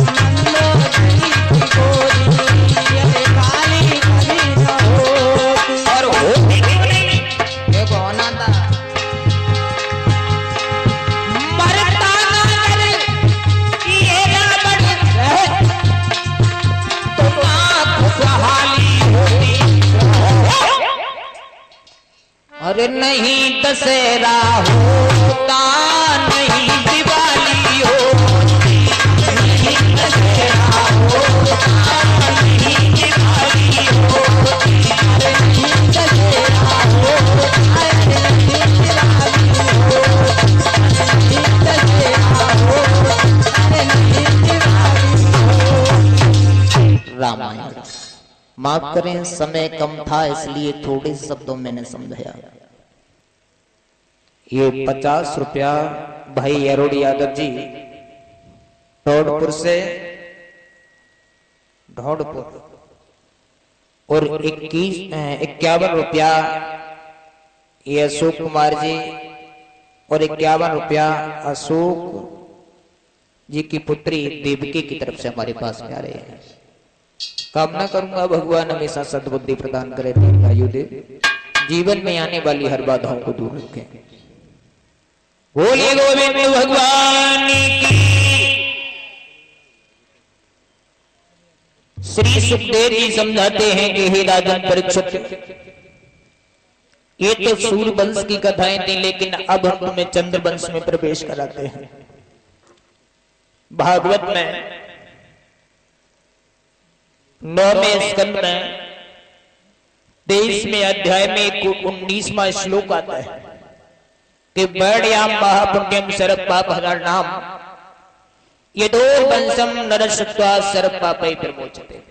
मंदोदरी की गोदी अरे खाली कभी न होती। और होती क्यों नहीं, देखो होना था। अरे नहीं दशहरा होता, नहीं दिवाली होती, नहीं दशहरा होता, नहीं दिवाली होती, अरे नहीं दशहरा होता, नहीं दिवाली होती, नहीं दशहरा होता, नहीं दिवाली होती। रामायण। माफ करें समय कम था इसलिए थोड़े शब्दों मैंने समझाया। ये 50 रुपया भाई अरुण यादव जी ढोड़पुर से, ढोड़पुर, और 51 रुपया ये अशोक कुमार जी, और 51 रुपया अशोक जी की पुत्री देवकी की तरफ से हमारे पास में आ रहे हैं। कामना करूंगा भगवान हमेशा सद्बुद्धि प्रदान करे, दीर्घायु दे, जीवन में आने वाली हर बाधाओं को दूर रखें। बोलिए गोविंद भगवान की। श्री सुखदेव जी समझाते हैं कि हे राजन परीक्षित, ये तो सूर्य वंश की कथाएं थी, लेकिन अब हम तुम्हें चंद्र वंश में प्रवेश कराते हैं। भागवत में 9वें स्कंद में 23वें अध्याय में 19वां श्लोक आता है कि बैड्याम महापुण्यम सर्व पाप हरणाम यदो वंशम नरसत्वा सर्व पापै प्रमोचते।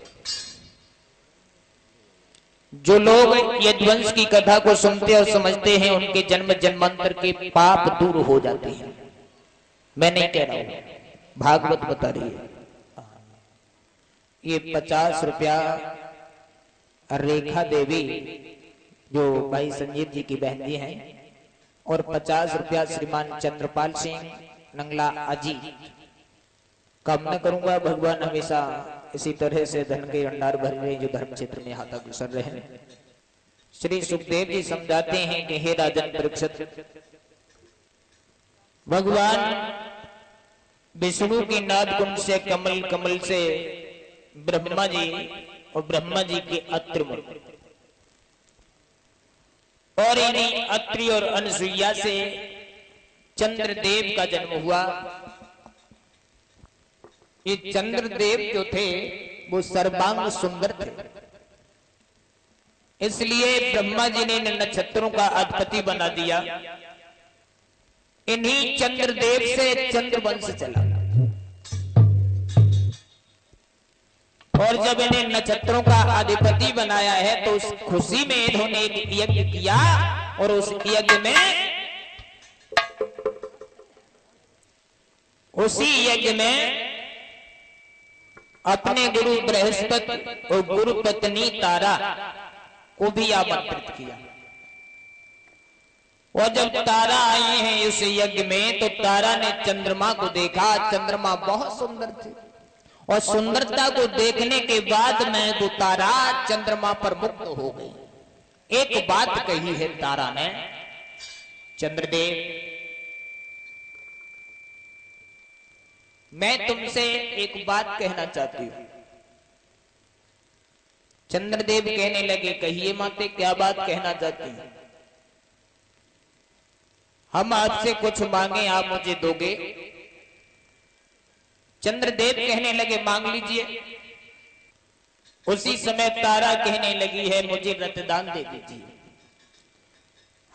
जो लोग यदुवंश की कथा को सुनते और समझते हैं उनके जन्म जन्मांतर के पाप दूर हो जाते हैं। मैं नहीं कह रहा हूं, भागवत बता रही है। ये 50 रुपया रेखा देवी जो भाई संजीव जी की बहन जी हैं, और 50 रुपया श्रीमान चंद्रपाल सिंह नंगला अजी। कामना करूंगा भगवान हमेशा इसी तरह से धन के भंडार भर रहे जो धर्म क्षेत्र में हाथा गुजर रहे हैं। श्री सुखदेव जी समझाते हैं कि हे राजन परीक्षित, भगवान विष्णु की नाद कुंड से कमल, कमल से ब्रह्मा जी, और ब्रह्मा जी के अत्रि मुनि, और इन्हीं अत्रि और अनसुईया से चंद्रदेव का जन्म हुआ। ये चंद्रदेव जो थे वो सर्वांग सुंदर थे, इसलिए ब्रह्मा जी ने नक्षत्रों का अधिपति बना दिया। इन्हीं चंद्रदेव से चंद्रवंश चला, और जब इन्हें नक्षत्रों का अधिपति बनाया है तो उस खुशी में इन्होंने यज्ञ किया और उस यज्ञ में, उसी यज्ञ में अपने गुरु बृहस्पति और गुरु पत्नी तारा को भी आमंत्रित किया। और जब तारा आए हैं इस यज्ञ में तो तारा ने चंद्रमा को देखा। चंद्रमा बहुत सुंदर थे और सुंदरता को देखने के बाद में वो तारा चंद्रमा पर मुक्त हो गई। एक बात कही है तारा ने, चंद्रदेव मैं तुमसे एक बात कहना चाहती हूं। चंद्रदेव कहने लगे कहिए माते, क्या बात कहना चाहती हैं? हम आपसे कुछ मांगे, आप मुझे दोगे? चंद्रदेव कहने लगे मांग लीजिए। उसी समय तारा कहने लगी है मुझे रक्तदान दे दीजिए।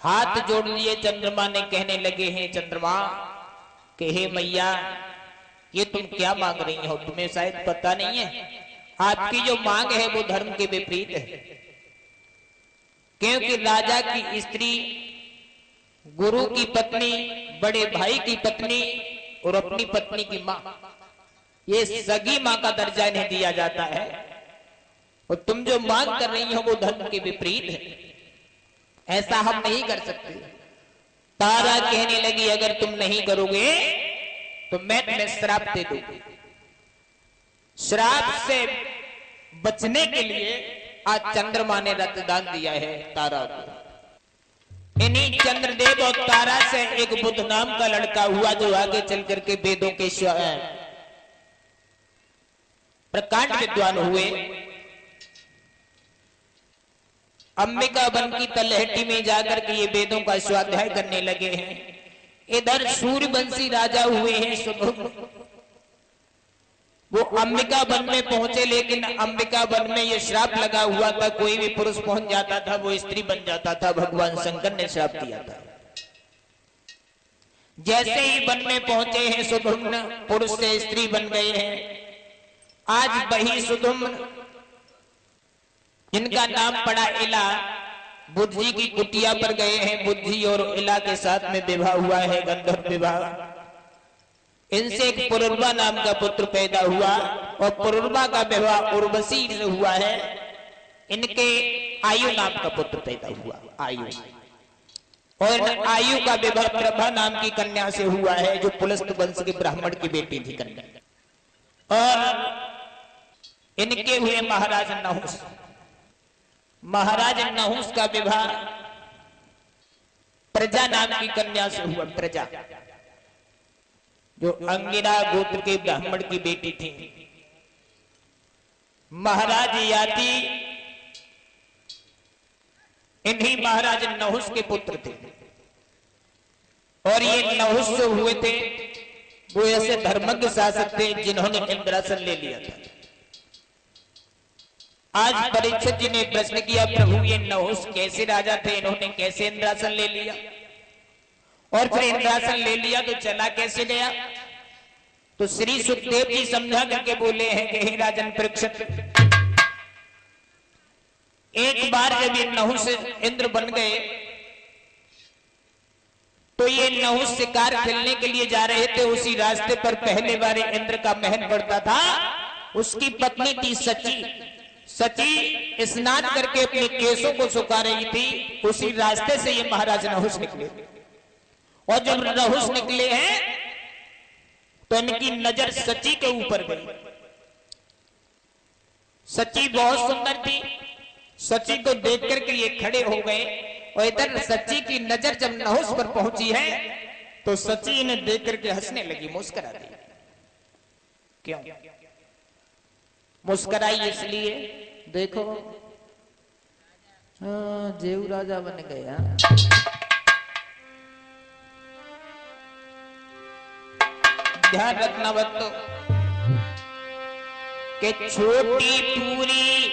हाथ जोड़ लिए चंद्रमा ने, कहने लगे हैं चंद्रमा कि हे मैया ये तुम क्या मांग रही हो? तुम्हें शायद पता नहीं है, आपकी जो मांग है वो धर्म के विपरीत है। क्योंकि राजा की स्त्री, गुरु की पत्नी, बड़े भाई की पत्नी और अपनी पत्नी की मां, ये सगी मां का दर्जा इन्हें दिया जाता है। और तुम जो मांग कर रही हो वो धर्म के विपरीत है, ऐसा हम नहीं कर सकते। तारा कहने लगी अगर तुम नहीं करोगे तो मैं तुम्हें श्राप दे दूंगी। श्राप से बचने के लिए आज चंद्रमा ने रक्तदान दिया है तारा को। इन्हीं चंद्रदेव और तारा से एक बुद्ध नाम का लड़का हुआ जो आगे चल करके वेदों के प्रकांड विद्वान हुए। अंबिका वन की तलहटी में जाकर के ये वेदों का स्वाध्याय करने लगे हैं। इधर सूर्यवंशी राजा हुए हैं सुधुम्न, वो अंबिका वन में पहुंचे, लेकिन अंबिका वन में ये श्राप लगा हुआ था, कोई भी पुरुष पहुंच जाता था वो स्त्री बन जाता था। भगवान शंकर ने श्राप दिया था। जैसे ही वन में पहुंचे हैं सुधुम्न पुरुष से स्त्री बन गए हैं। आज वही सुधुम्न जिनका नाम पड़ा इला, बुद्ध जी की कुटिया पर गए हैं। बुद्ध जी और इला के साथ में विवाह हुआ है, गंधर्व विवाह। इनसे एक पुरुर्वा नाम का पुत्र पैदा हुआ और पुरुर्वा का विवाह उर्वशी से हुआ है। इनके आयु नाम का पुत्र पैदा हुआ, आयु। और आयु का विवाह प्रभा नाम की कन्या से हुआ है जो पुलस्त वंश के ब्राह्मण की बेटी थी कन्या। और इनके हुए महाराज नहुस। महाराज नहुस का विवाह प्रजा नाम की कन्या से हुआ, प्रजा जो अंगिरा गोत्र के ब्राह्मण की बेटी थी। महाराज याति इन्हीं महाराज नहुस के पुत्र थे। और ये नहुस जो हुए थे वो ऐसे धर्मज्ञ शासक थे जिन्होंने इंद्रासन ले लिया था। आज परीक्षित जी ने प्रश्न किया प्रभु ये नहुस कैसे राजा थे, इन्होंने कैसे इंद्रासन ले लिया? और फिर इंद्रासन ले लिया तो चला कैसे गया? तो श्री सुखदेव जी समझा करके बोले हैं कि हे राजन परीक्षित, एक बार जब ये नहुस इंद्र बन गए तो ये नहुस शिकार खेलने के लिए जा रहे थे। उसी रास्ते पर पहले बार इंद्र का महल पड़ता था। उसकी पत्नी थी सची। सची स्नान करके अपने केसों को सुखा रही थी। उसी रास्ते से ये महाराज नहुस निकले। और जब नहुस निकले हैं तो इनकी नजर सची के ऊपर गई। सची बहुत सुंदर थी। सची को देख करके ये खड़े हो गए और इधर सची की नजर जब नहुस पर पहुंची है तो सची इन्हें देख करके हंसने लगी, मुस्कुरा दी। क्यों मुस्कुराई? इसलिए देखो जेऊ राजा बन गया। ध्यान रखना बच्चों कि छोटी पूरी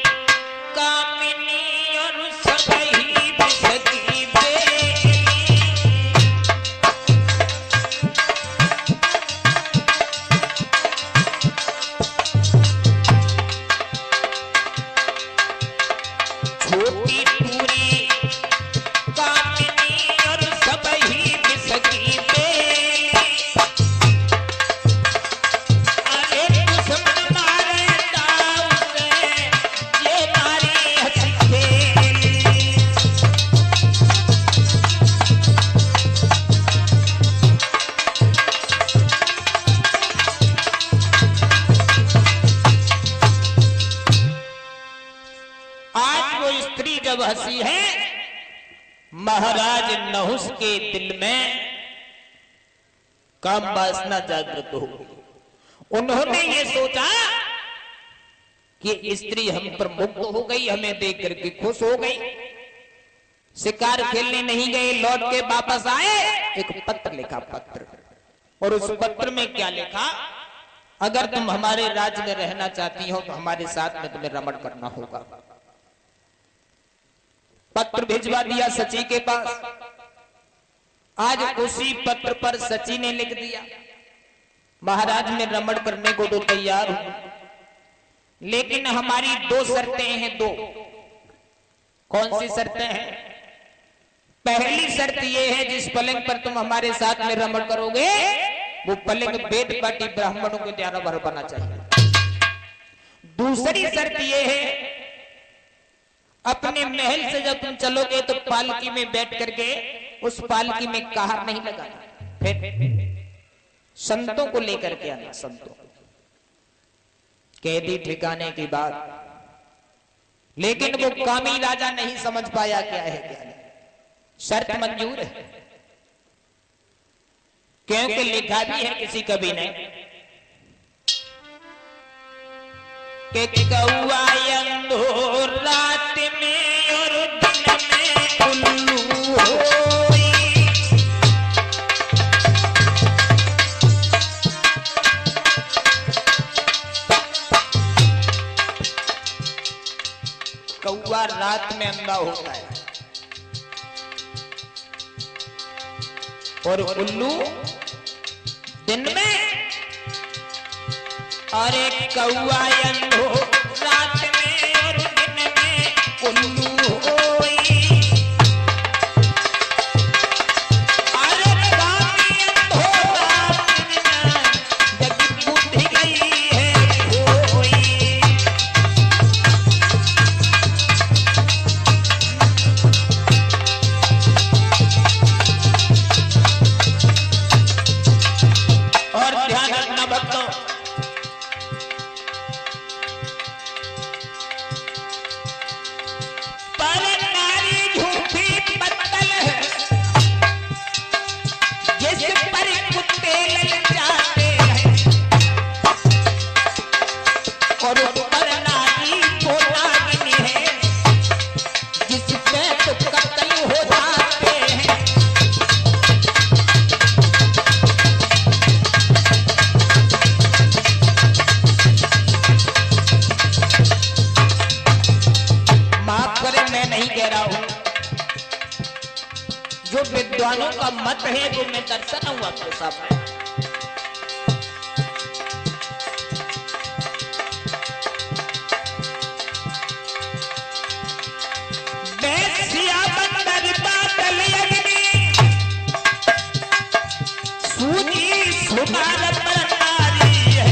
कामिनी और सबही बिसकी बेली। छोटी पूरी कामिनी महाराज नहुस के दिल में काम वासना जागृत हो गई। उन्होंने ये सोचा कि स्त्री हम पर मुक्त हो गई, हमें देख करके खुश हो गई। शिकार खेलने नहीं गए, लौट के वापस आए, एक पत्र लिखा, पत्र। और उस पत्र में क्या लिखा? अगर तुम हमारे राज्य में रहना चाहती हो तो हमारे साथ में तुम्हें रमण करना होगा। पत्र भिजवा दिया सची के पास। आज उसी पत्र पर सची ने लिख दिया, महाराज मैं रमण करने को तो तैयार हूं, लेकिन हमारी दो शर्तें हैं। दो कौन सी शर्तें हैं? पहली शर्त यह है, जिस पलंग पर तुम हमारे साथ में रमण करोगे वो पलंग वेद पाटी ब्राह्मणों के द्वारा भर बना चाहिए। दूसरी शर्त यह है, अपने महल से जब तुम चलोगे तो पालकी में बैठ करके उस पालकी में कहार नहीं लगाना, फिर संतों को लेकर के आना। संतों कह दी ठिकाने की बात, लेकिन वो कामी राजा नहीं समझ पाया क्या है क्या नहीं। शर्त मंजूर है, क्योंकि लिखा भी है किसी कवि ने कि कौआ अंधो रात में और दिन में उल्लू होई। कौआ रात में अंधा होता है और उल्लू दिन में। अरे कौआ अंधो रात में और दिन में उल्लू होई। अरे कामी अंधो रात में जग बुद्धि गई है होई। और ध्यान रखना भक्तों, पर नारी झूठी पत्तल है, जिस पर कुत्ते ललचाते हैं, और पर नारी को नागिन है, जिस पे तो कत्ल हो जाते हैं। मैं नहीं कह रहा हूं, जो विद्वानों का मत है वो मैं दर्शन हूं आपके सामने। बैसिया बंदर बादल अग्नि सूजी सुनार पर नारी है,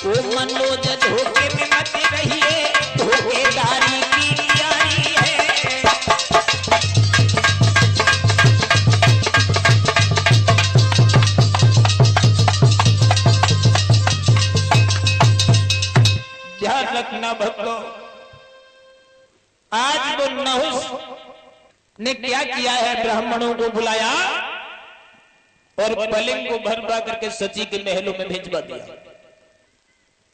वो मनोज धोखे में मत रहिए, धोखेदारी की यारी है। ध्यान रखना भक्तों, आज वो नहुस ने क्या किया है? ब्राह्मणों को बुलाया और पलंग को भरवा करके सची के महलों में भिजवा दिया।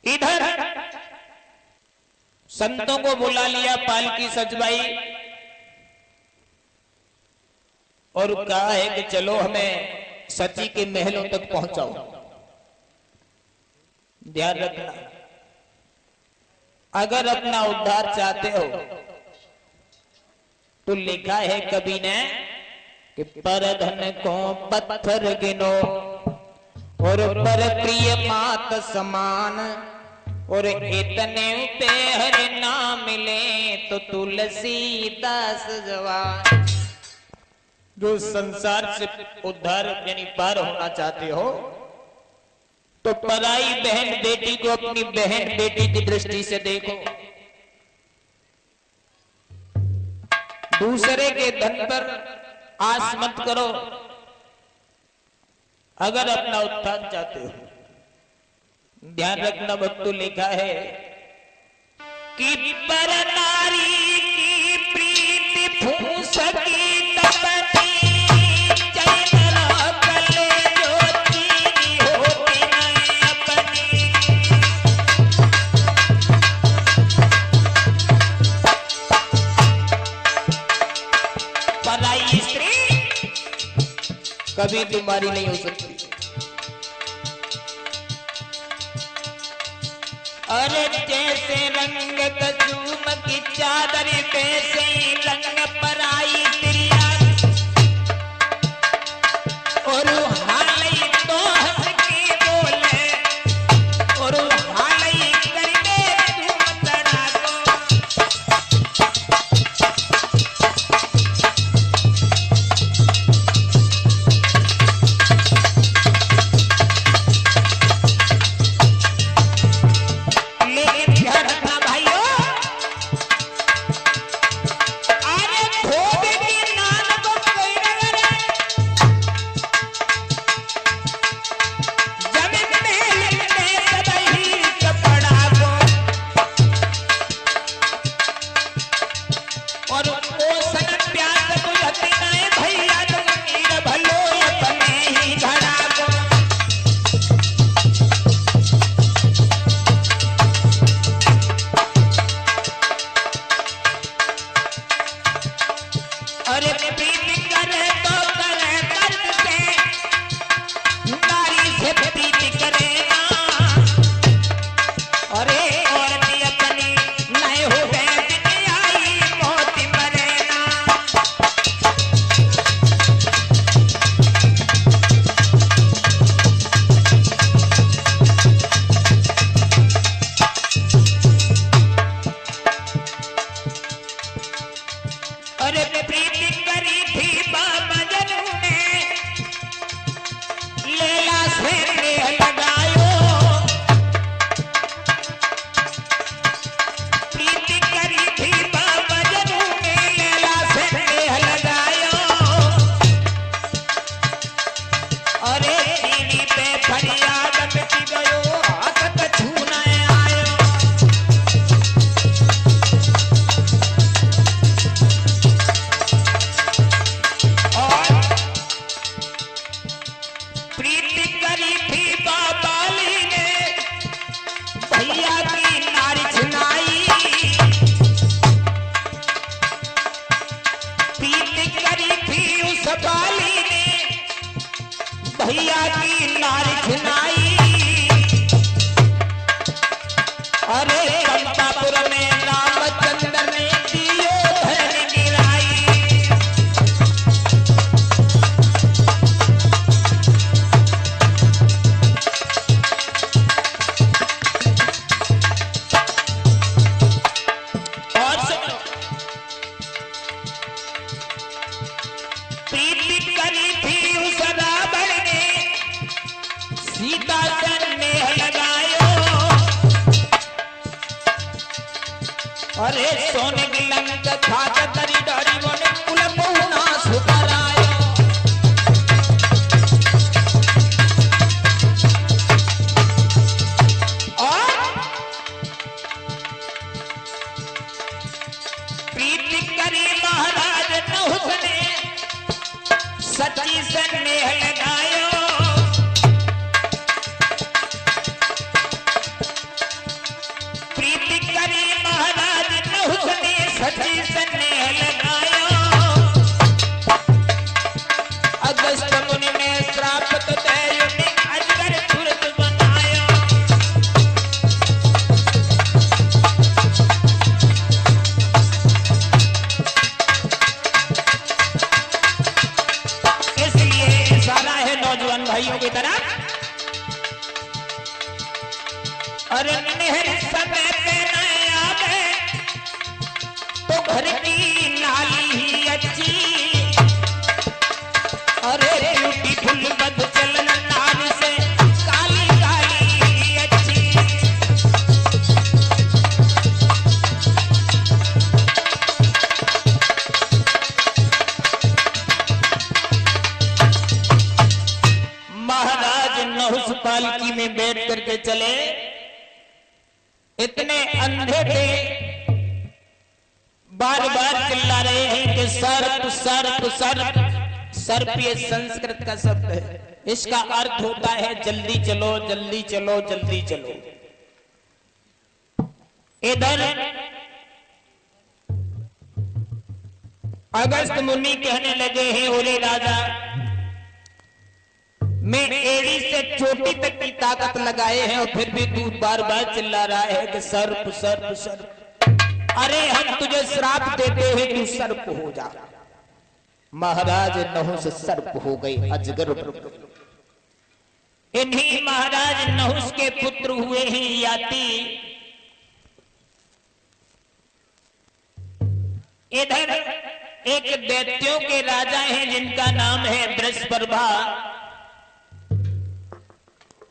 इधर संतों को बुला लिया, पालकी सजवाई और कहा है कि चलो हमें सची के महलों तक पहुंचाओ। ध्यान रखना, अगर अपना उद्धार चाहते हो तो लिखा है कवि ने कि पर धन को पत्थर गिनो और पर प्रिय मात समान, और इतने पे हर ना मिले तो तुलसीदास जवान। जो संसार से उद्धार यानी पार होना चाहते हो तो पराई बहन बेटी को अपनी बहन बेटी की दृष्टि से देखो, दूसरे के धन पर आस मत करो। अगर अपना उत्थान चाहते हो, ध्यान रखना भक्तों, लिखा है कि पर नारी की प्रीत कभी तुम्हारी नहीं हो सकती। अरे जैसे रंग कसूम की चादर वैसे ही रंग पर आई तिरिया, और हाल ही तो हंस के बोले, और हाल ही करके तुम तड़ा को। भैया की नारी छिनाई, अरे चंपापुर में रामचंद्र ने दियो धन गिराई। और सुनो, प्रीति करी थी उस रावण ने, सीता से नेह लगायो, अरे सोने की लंक खाक तरी डरी मोने कुल बहुना सुकरायो। और प्रीति करी महाराज नहुस ने, सची से नेह लगायो, प्रीति करी महाराज नहुस ने, सची से नेह लगायो। अगस्त मुनि में श्राप तो दयो ने अजगर तुरंत बनायो। इसलिए इशारा है नौजवान भाइयों की तरफ, अरे नेहर समय पे न आवे तो घर की नाली ही अच्छी, अरे ब्यूटीफुल बद चलन नारी से काली काली ही अच्छी। महाराज नहुस पालकी में बैठ करके चले, इतने अंधे थे, बार बार चिल्ला रहे हैं कि सर्प सर्प सर्प। सर्प ये संस्कृत का शब्द है, इसका अर्थ होता है जल्दी चलो जल्दी चलो जल्दी चलो। इधर अगस्त मुनि कहने लगे हैं, ओरे राजा मैं एड़ी से चोटी तक की ताकत लगाए हैं और फिर भी तू बार बार चिल्ला रहा है कि सर्प सर्प सर्प। अरे हम तुझे श्राप देते हैं तू सर्प हो जा। महाराज नहुस सर्प हो गए अजगर। इन्हीं महाराज नहुस के पुत्र हुए ही याति। इधर एक दैत्यों के राजा हैं जिनका नाम है बृहस्पर्वा,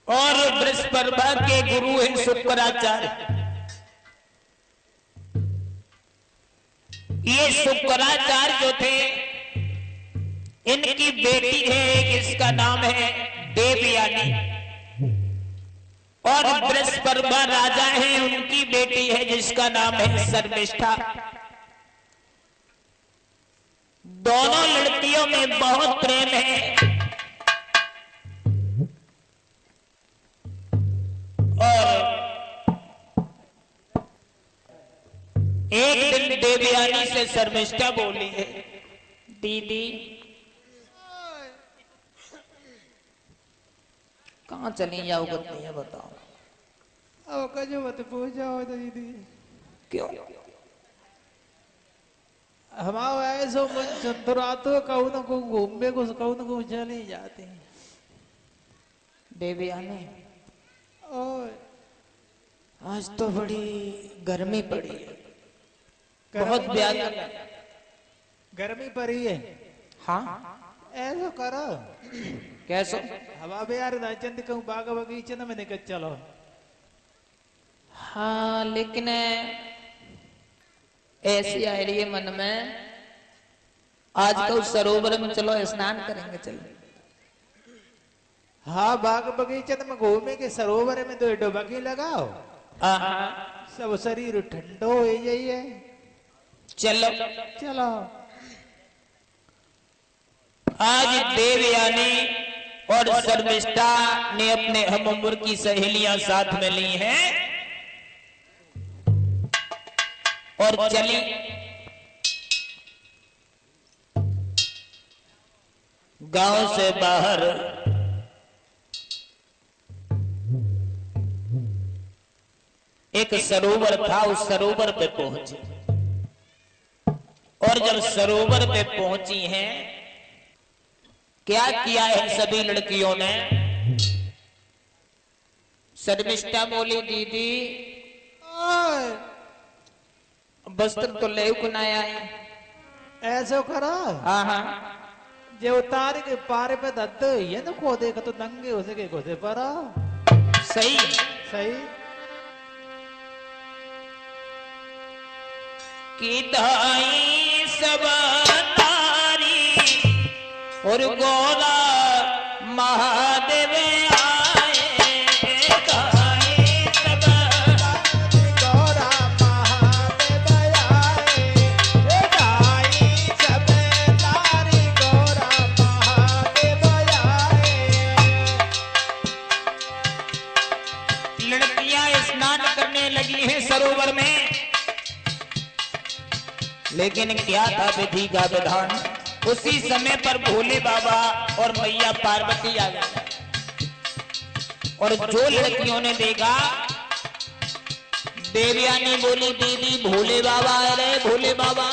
और बृहस्पर्वा के गुरु हैं शुक्राचार्य। ये शुक्राचार्य जो थे, इनकी बेटी है एक, इसका नाम है देवयानी, और बृहस्पर्वा राजा है, उनकी बेटी है जिसका नाम है शर्मिष्ठा। दोनों लड़कियों में बहुत प्रेम है, और एक दिन देवयानी से शर्मिष्ठा बोली है, दीदी कहाँ चली जाओगत नहीं है बताओ। अब कजो मत पूछो दीदी, क्यों? हमारा ऐसो मन चंद्रातो कहूँ न कहूँ घूमने को कहूँ न कहूँ चले जाते हैं। देवयानी और आज तो बड़ी गर्मी पड़ी है, बहुत व्याकुल है। गर्मी पड़ी है। हाँ ऐसा करो, कैसो? हवा में यार नाचंद कहूँ बाग बगीचे न में निकल चलो। हाँ लेकिन ऐसी आ रही है मन में, आज तो सरोवर में चलो स्नान करेंगे चलो। हाँ बाग बगीचे में घूमे के सरोवर में तो डुबकी लगाओ, सब शरीर ठंडो हो जाइए। चलो चलो। आज देवयानी और शर्मिष्ठा ने अपने हम उम्र की सहेलियां साथ में ली हैं और चली। गांव से बाहर एक सरोवर था, उस सरोवर पे पहुंची, और जब सरोवर पे पहुंची हैं, क्या किया है सभी लड़कियों ने? शर्मिष्ठा बोली, दीदी वस्त्र तो ले कुनाया है। ऐसा करो, हाँ हाँ जो उतार के पारे पे दत्त ये न को देखो तो नंगे हो सके को दे परा। सही सही की दाई सब नारी और गोरा महादेव आए, दाई सब गोरा महादेव आए, दाई सब नारी गोरा महादेव आए। लड़कियां स्नान करने लगी हैं सरोवर में, लेकिन क्या था विधि का विधान? उसी समय पर भोले बाबा और मैया पार्वती आ गए, और जो लड़कियों ने देखा, देवयानी बोली, दीदी भोले बाबा आ रहे, भोले बाबा।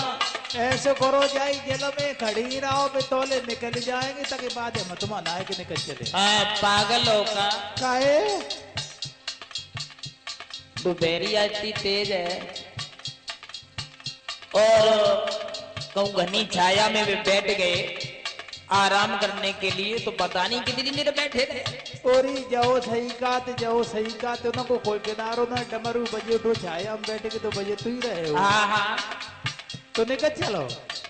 ऐसे करो जाई जेल में खड़ी रहो पे तोले निकल जाएंगे ताकि बाद में तुम नहाए के निकल चले। पागल होगा, काहे? दोपहरी इतनी तेज है, और कहूँ घनी छाया में वे बैठ गए आराम करने के लिए, तो पता नहीं कितनी देर बैठे रहे। ओरी जाओ सही का तो उनको कोई किनारो ना डमरू बजे उठो छाया हम बैठे के तो बजे तू ही रहे हो। हाँ हाँ तो निकल चलो।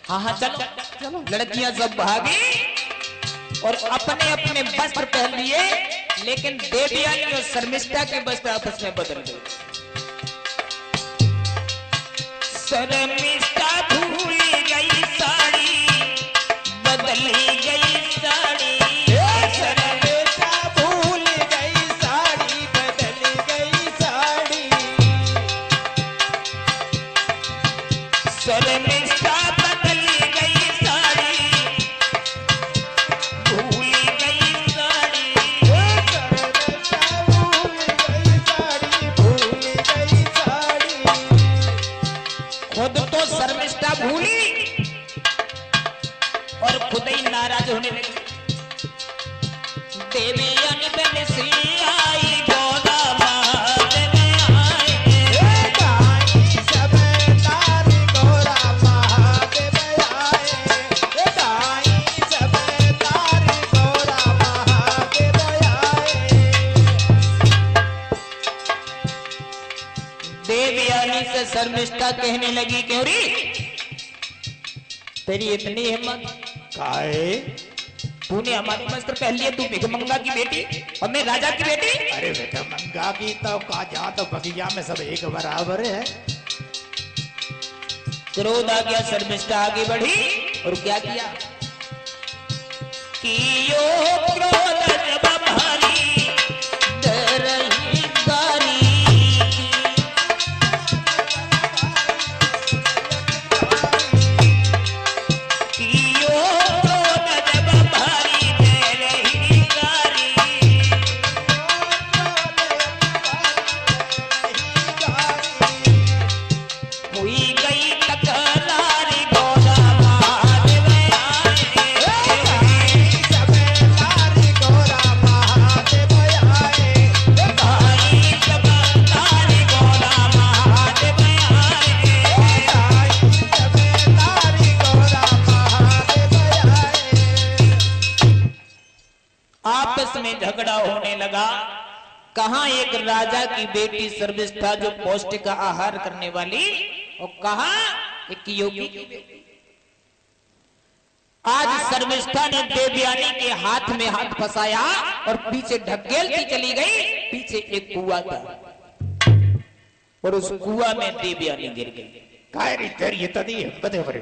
हाँ हाँ चलो चलो। लड़कियां सब भागी और अपने अपने वस्त्र पहन लिए, लेकिन देवयानी और शर्मिष्ठा के वस्त्र आपस में बदल गए। शर्मिष्ठा भूल गई साड़ी, बदली गई साड़ी, शर्मिष्ठा भूल गई साड़ी, बदल गई साड़ी। शर्मिष्ठा बदली गई साड़ी, भूल गई साड़ी, ममता भूली और खुद ही नाराज होने लगी। देवी अनबन सी आई गोदा महादेव आए, गाई सब तारी गोरा महादेव आए, गाई सब तारी गोरा महादेव आए। देवयानी से शर्मिष्ठा कहने लगी, क्यों री तेरी इतनी हिम्मत, काहे? तूने हमारी वस्त्र पहन लिए, तू भिखमंगा की बेटी और मैं राजा की बेटी। अरे भिखमंगा की तो का जहाँ तो बगिया में सब एक बराबर है। क्रोध आ गया, शर्मिष्ठा आगे बढ़ी और क्या किया कि यो क्रोध जब भारी डरही गारी कि यो क्रोध जब भारी डरही गारी हुई गई तकरारी गोदा महादेव आए, सब तारी गोरा महादेव आए, भाई जब तारी गोदा महादेव आए, गाई सब तारी गोरा महादेव आए। आपस में झगड़ा होने लगा। कहां एक राजा की बेटी शर्मिष्ठा जो पौष्टिक आहार करने वाली, और कहां एक योगी की बेटी। आज शर्मिष्ठा ने देवयानी के हाथ में हाथ फंसाया और पीछे ढकेलती चली गई। पीछे एक कुआं था और उस कुआं में देवयानी गिर गई। काय रे तेरी इतनी हिम्मत है मेरे।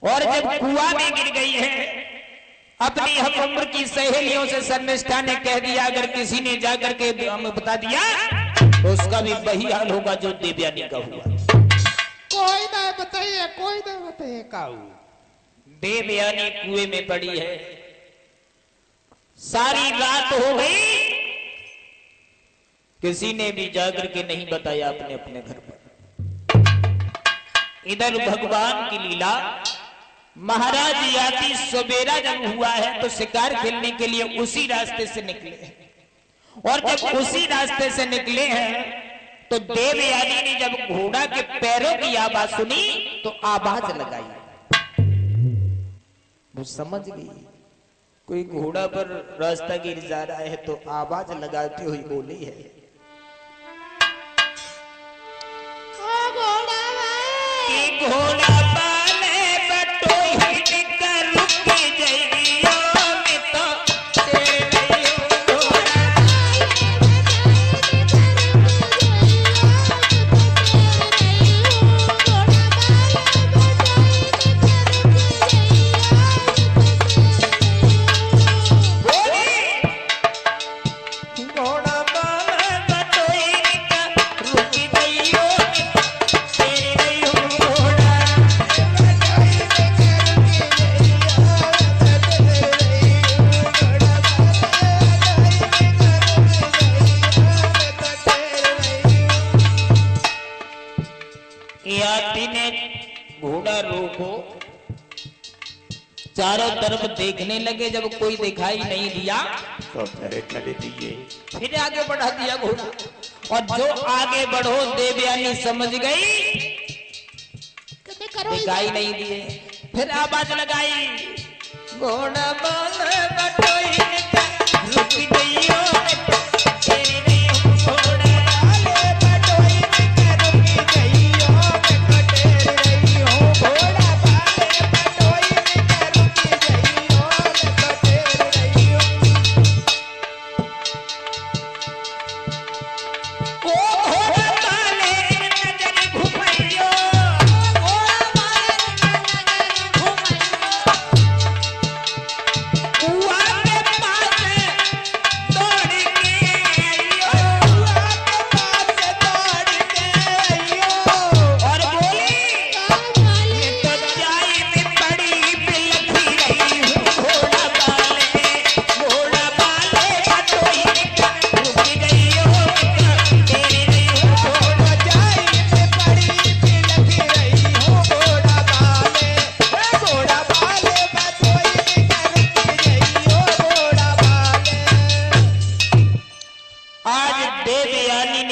और जब कुआं में गिर गई है, अपनी हम उम्र की सहेलियों से शर्मिष्ठा ने कह दिया, अगर किसी ने जाकर के हमें बता दिया तो उसका भी वही हाल होगा जो देवयानी का हुआ। कोई ना बताइए, कोई ना बताइए काऊ। देवयानी कुएं में पड़ी है, सारी रात हो गई, किसी ने भी जाकर के नहीं बताया अपने अपने घर पर। इधर भगवान की लीला, महाराज याति सवेरा जब हुआ है तो शिकार खेलने के लिए उसी रास्ते से निकले हैं। और जब उसी रास्ते से निकले हैं तो देवयानी ने जब घोड़ा के पैरों की आवाज सुनी तो आवाज लगाई। वो समझ गई कोई घोड़ा पर रास्ता गिर जा रहा है तो आवाज लगाती हुई बोली है, कि घोड़ा बाले बटोही निकर रुक जाइयो मैं तो तेरे घोड़ा। घोड़ा बाले बटोही निकर रुक जाइयो तेरे घोड़ा। यात्री ने घोड़ा रोको, चारों तरफ देखने लगे, जब कोई दिखाई नहीं दिया तो मेरे चले दिए। फिर आगे बढ़ा दिया घोड़ा। और जो आगे बढ़ो देवयानी समझ गई, दिखाई नहीं दिए, फिर आवाज लगाई, घोड़ा बाले बटोही निकर रुक जाइयो तेरे घोड़ा। ओ घोड़ा बाले नजर घुमाइयो, कुआं में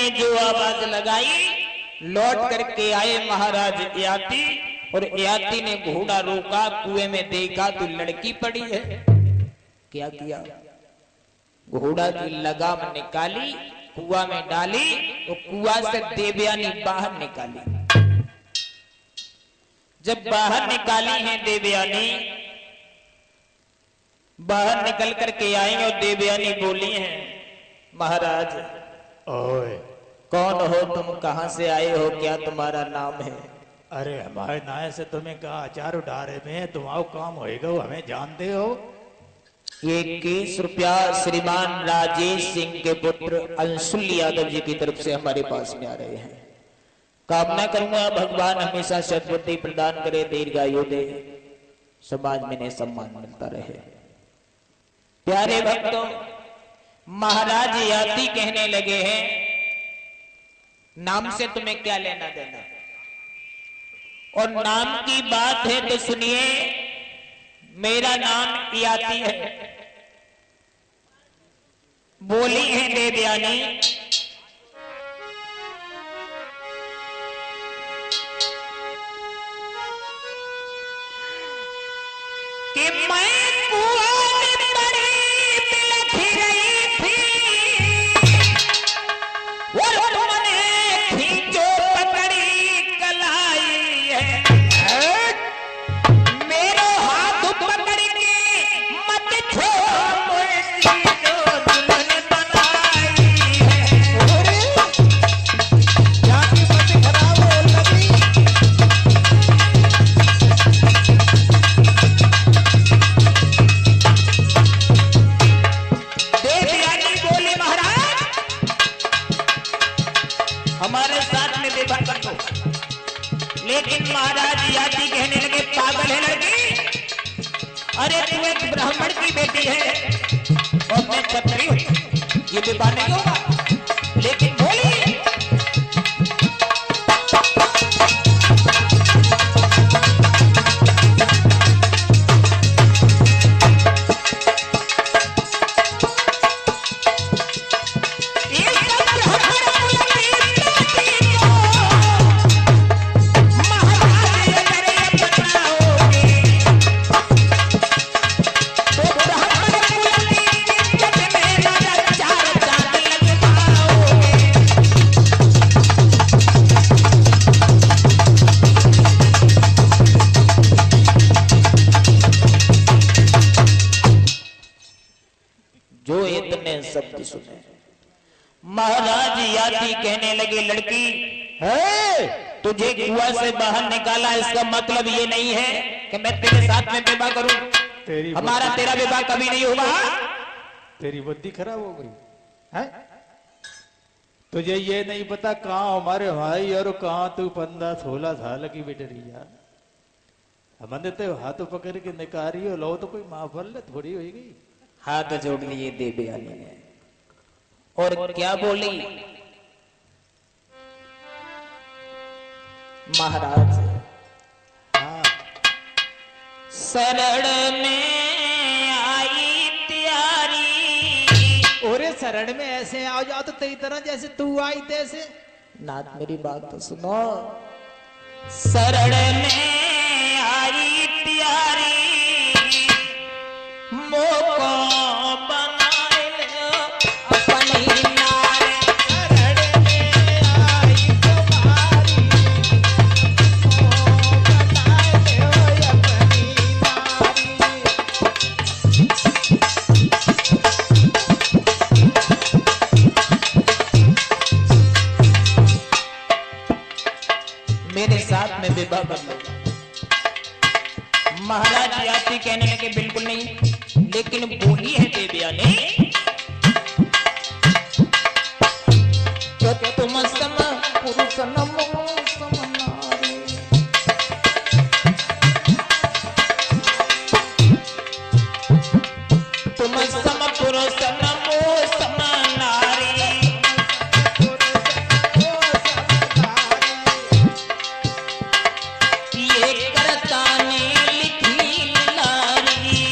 ने जो आवाज लगाई, लौट करके आए महाराज याति, और याति ने घोड़ा रोका, कुएं में देखा तो लड़की पड़ी है। क्या किया, घोड़ा की लगाम निकाली, कुआं में डाली, और कुआं से देवयानी बाहर निकाली। जब बाहर निकाली है देवयानी, बाहर निकल करके आई और देवयानी बोली हैं, महाराज ओए कौन हो तुम, कहां से आए हो, क्या तुम्हारा नाम है? अरे हमारे नाय से तुम्हें कहा चार उठारे में तुम्हारा काम होएगा, वो हमें जानते हो। ये 21 रुपया श्रीमान राजेश सिंह के पुत्र अंशुल यादव जी की तरफ से हमारे पास में आ रहे हैं। कामना करूंगा भगवान हमेशा सद्बुद्धि प्रदान करे, दीर्घायु दे, समाज में इन्हें सम्मान मिलता रहे। प्यारे भक्तों, महाराज याति कहने लगे हैं, नाम से तुम्हें क्या लेना देना, और नाम की बात है तो सुनिए, मेरा नाम याति है। बोली है देवयानी, कि मैं कुआं में पड़ी बिलख रही थी, और तुमने खींचो पकड़ी कलाई है, मेरो हाथ पकड़ के मत छोड़ मुझे, जो दुल्हन बनाई है। क्या की मत खराब हो लगी। देवयानी बोले, महाराज हमारे साथ में विवाह कर दो। लेकिन महाराज याति कहने लगे, पागल है लड़की, अरे तू एक ब्राह्मण की बेटी है और मैं क्षत्रिय हूं, ये विवाह नहीं होगा। लेकिन बोली, जो इतने शब्द सुने, महाराज याति कहने लगे, लड़की है, तुझे कुआं से बाहर निकाला, इसका मतलब ये नहीं है कि मैं तेरे साथ में विवाह करूं। हमारा तेरा विवाह कभी नहीं होगा। तेरी बुद्धि खराब हो गई है। तुझे ये नहीं पता कहाँ हमारे भाई और कहाँ तू 15-16 साल की बेटरी यार। हमने तो हाथ पकड़ के निकारी हो, लो तो कोई माफल थोड़ी हो गई। हाथ जोड़ लिए देवयानी ने, और क्या बोली, महाराज हाँ शरण में आई त्यारी। ओरे शरण में ऐसे आ जाओ तो तेरी तरह जैसे तू आई तैसे। नाथ मेरी बात तो सुनो, शरण में आई त्यारी, मोको बनाए अपनी नारी। शरण में आई तुम्हारी, बनाए अपनी मेरे साथ में विवाह कर लो। महाराज याति कहने लगे, बिल्कुल नहीं। लेकिन बोली है देवयानी, तो तुम सम पुरुष नमो सम नारी। तुम सम पुरुष नमो सम नारी। ये करता ने लिखी लारी।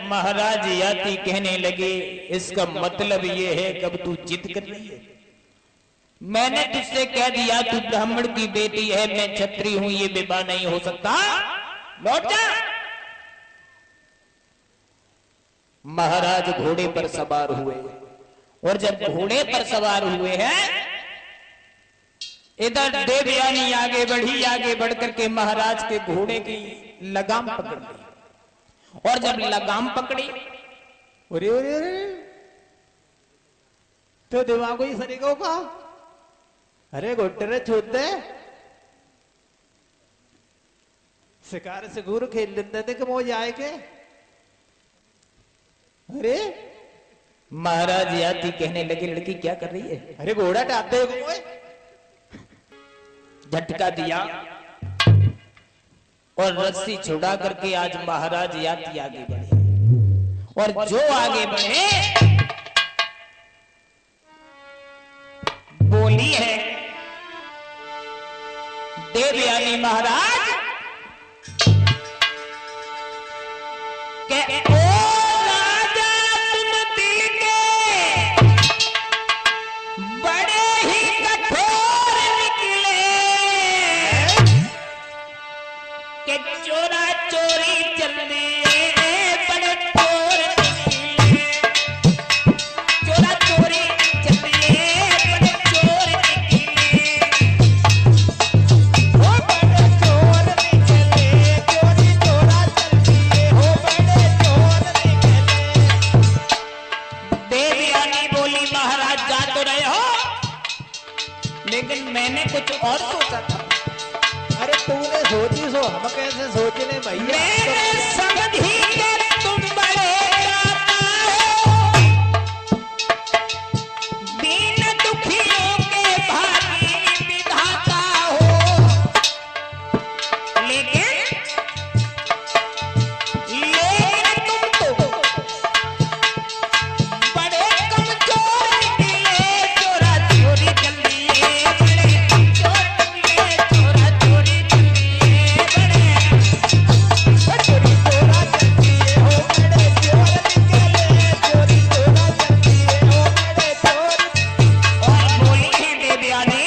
महाराज याति कहने लगे, इसका मतलब ये है कि अब तू जिद कर रही है। मैंने तुझसे कह दिया तू ब्राह्मण की बेटी है, मैं क्षत्रिय हूं, ये विवाह नहीं हो सकता, लौट जा। महाराज घोड़े पर सवार हुए, और जब घोड़े पर सवार हुए हैं, इधर देवयानी आगे बढ़ी, आगे बढ़कर के महाराज के घोड़े की लगाम पकड़ ली, और जब लगाम पकड़ी, अरे अरे अरे, तो दिमाग ही सरीगो का, अरे घोटे छूट दे, शिकार से गुरु खेल लेते थे कि वो जाए के। अरे महाराज याति कहने लगे, लड़की क्या कर रही है? अरे घोड़ा टापते हो, झटका दिया और रस्सी छुड़ा करके आज महाराज याति आगे बढ़े, और जो आगे बढ़े बोली है देवयानी महाराज के ओ राजा तुम दिल के बड़े ही कठोर निकले, के चोरा चोरी चलने बड़े चोर निकले, चोरा चोरी चलने बड़े चोर निकले, हो बड़े चोर निकले, चोरी चोरा चलती हो बड़े चोर निकले। देवयानी बोली, महाराज जा तो रहे हो, लेकिन मैंने कुछ और सोचा था। अरे तूने सोची सो, हम कैसे सोचने भैया? मैंने समझी कि तुम बड़े दाता हो, दीन दुखियों के भागी विधाता हो, लेकिन तुम तो बड़े कमजोर निकले, चोरा चोरी कर लिए, बड़े चोर निकले, चोरा चोरी कर लिए, बड़े चोरी चोरा करती हो बड़े चोर निकले, चोरी चोरा करती हो बड़े चोर। और बोली है देवयानी,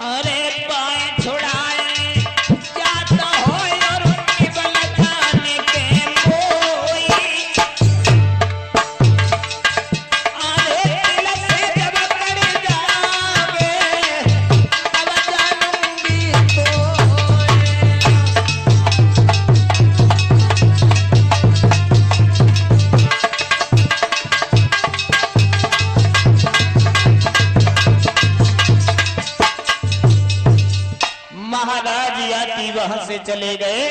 अरे पाए छुड़ाए जाता हो और उनकी बल खाने के मोई, अरे तिलक से जब कर जाओगे तब जानूंगी तो। महाराज याति वहां से चले गए।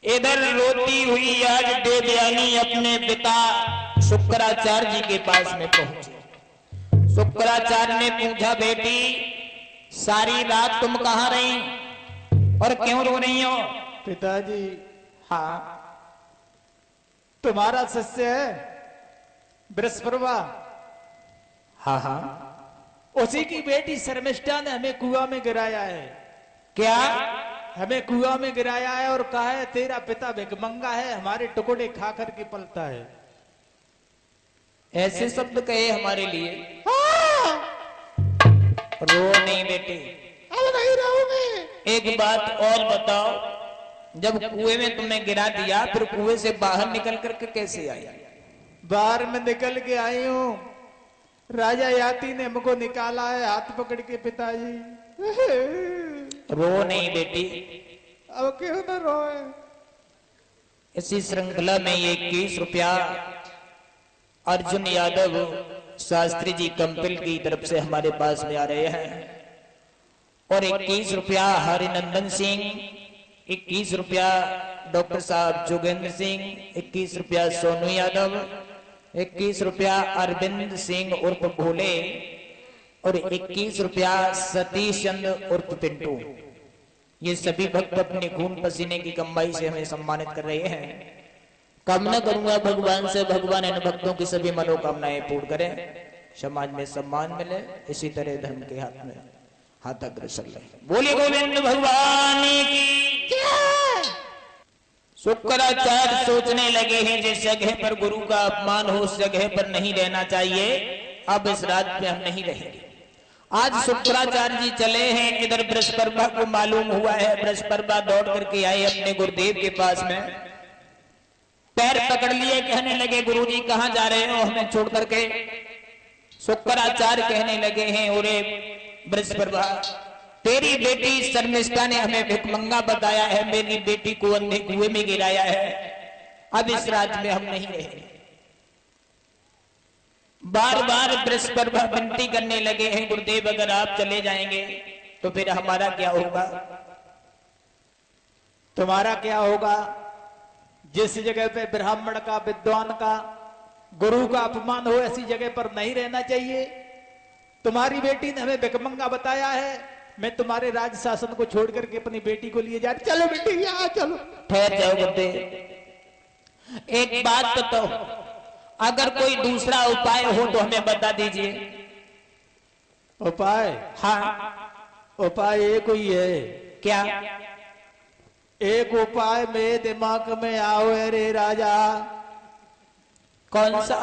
इधर रोती हुई आज देवयानी अपने पिता शुक्राचार्य जी के पास में पहुंचे। शुक्राचार्य ने पूछा, बेटी सारी रात तुम कहां रही और क्यों रो रही हो? पिताजी हाँ, तुम्हारा शिष्य है बृहस्पति, हाँ हाँ, उसी की बेटी शर्मिष्ठा ने हमें कुआं में गिराया है। क्या? हमें कुआं में गिराया है और कहा है तेरा पिता भिखमंगा है, हमारे टुकड़े खा करके पलता है। ऐसे शब्द कहे हमारे लिए? हाँ। रो नहीं बेटे, अब नहीं रहूंगी। एक बात और बताओ, जब कुएं में तुमने गिरा दिया फिर कुएं से बाहर निकल करके कैसे आई? बाहर में निकल के आई हूँ, राजा याति ने हमको निकाला है हाथ पकड़ के। पिताजी रो नहीं बेटी, अब क्यों न रोए? इसी श्रृंखला में ये 21 रुपया अर्जुन यादव शास्त्री जी कंपिल की तरफ से हमारे पास में आ रहे हैं, और 21 रुपया हरिनंदन सिंह, 21 रुपया डॉक्टर साहब जोगेंद्र सिंह, 21 रुपया सोनू यादव, 21 रुपया अरविंद सिंह उर्फ भोले, और 21 रुपया सतीश चंद्र उर्फ पिंटू। ये सभी भक्त अपने खून पसीने की कमाई से हमें सम्मानित कर रहे हैं। कामना करूंगा भगवान से, भगवान इन भक्तों की सभी मनोकामनाएं पूर्ण करें, समाज में सम्मान मिले, इसी तरह धर्म के हाथ में हाथ अग्रसर रहे। बोले गोविंद भगवान की। शुक्राचार्य सोचने लगे हैं जिस जगह पर गुरु का अपमान हो उस जगह पर नहीं रहना चाहिए, अब इस राज्य में हम नहीं रहेंगे। आज शुक्राचार्य जी चले हैं, इधर बृहस्पति को मालूम हुआ है, बृहस्पति दौड़ करके आए अपने गुरुदेव के पास में, पैर पकड़ लिए, कहने लगे गुरुजी कहां जा रहे हो हमें छोड़ करके। शुक्राचार्य कहने लगे हैं, ओरे बृहस्पति तेरी बेटी शर्मिष्ठा ने हमें भिखमंगा बताया है, मेरी बेटी को अंधे कुएं में गिराया है, अब इस राज्य में हम नहीं रहेंगे। बार बार बृहस्पति विनती करने लगे हैं, गुरुदेव अगर आप चले जाएंगे तो फिर हमारा क्या होगा? तुम्हारा क्या होगा? जिस जगह पे ब्राह्मण का, विद्वान का, गुरु का अपमान हो ऐसी जगह पर नहीं रहना चाहिए। तुम्हारी बेटी ने हमें भिखमंगा बताया है, मैं तुम्हारे राज शासन को छोड़ करके अपनी बेटी को लिए जा रही। चलो बेटी यहाँ चलो। ठहर जाओ गुरुदेव, एक बात बताओ, अगर कोई दूसरा उपाय हो तो हमें बता दीजिए। उपाय? हाँ, उपाय एक ही है। क्या? एक उपाय मेरे दिमाग में आओ अरे राजा। कौन सा?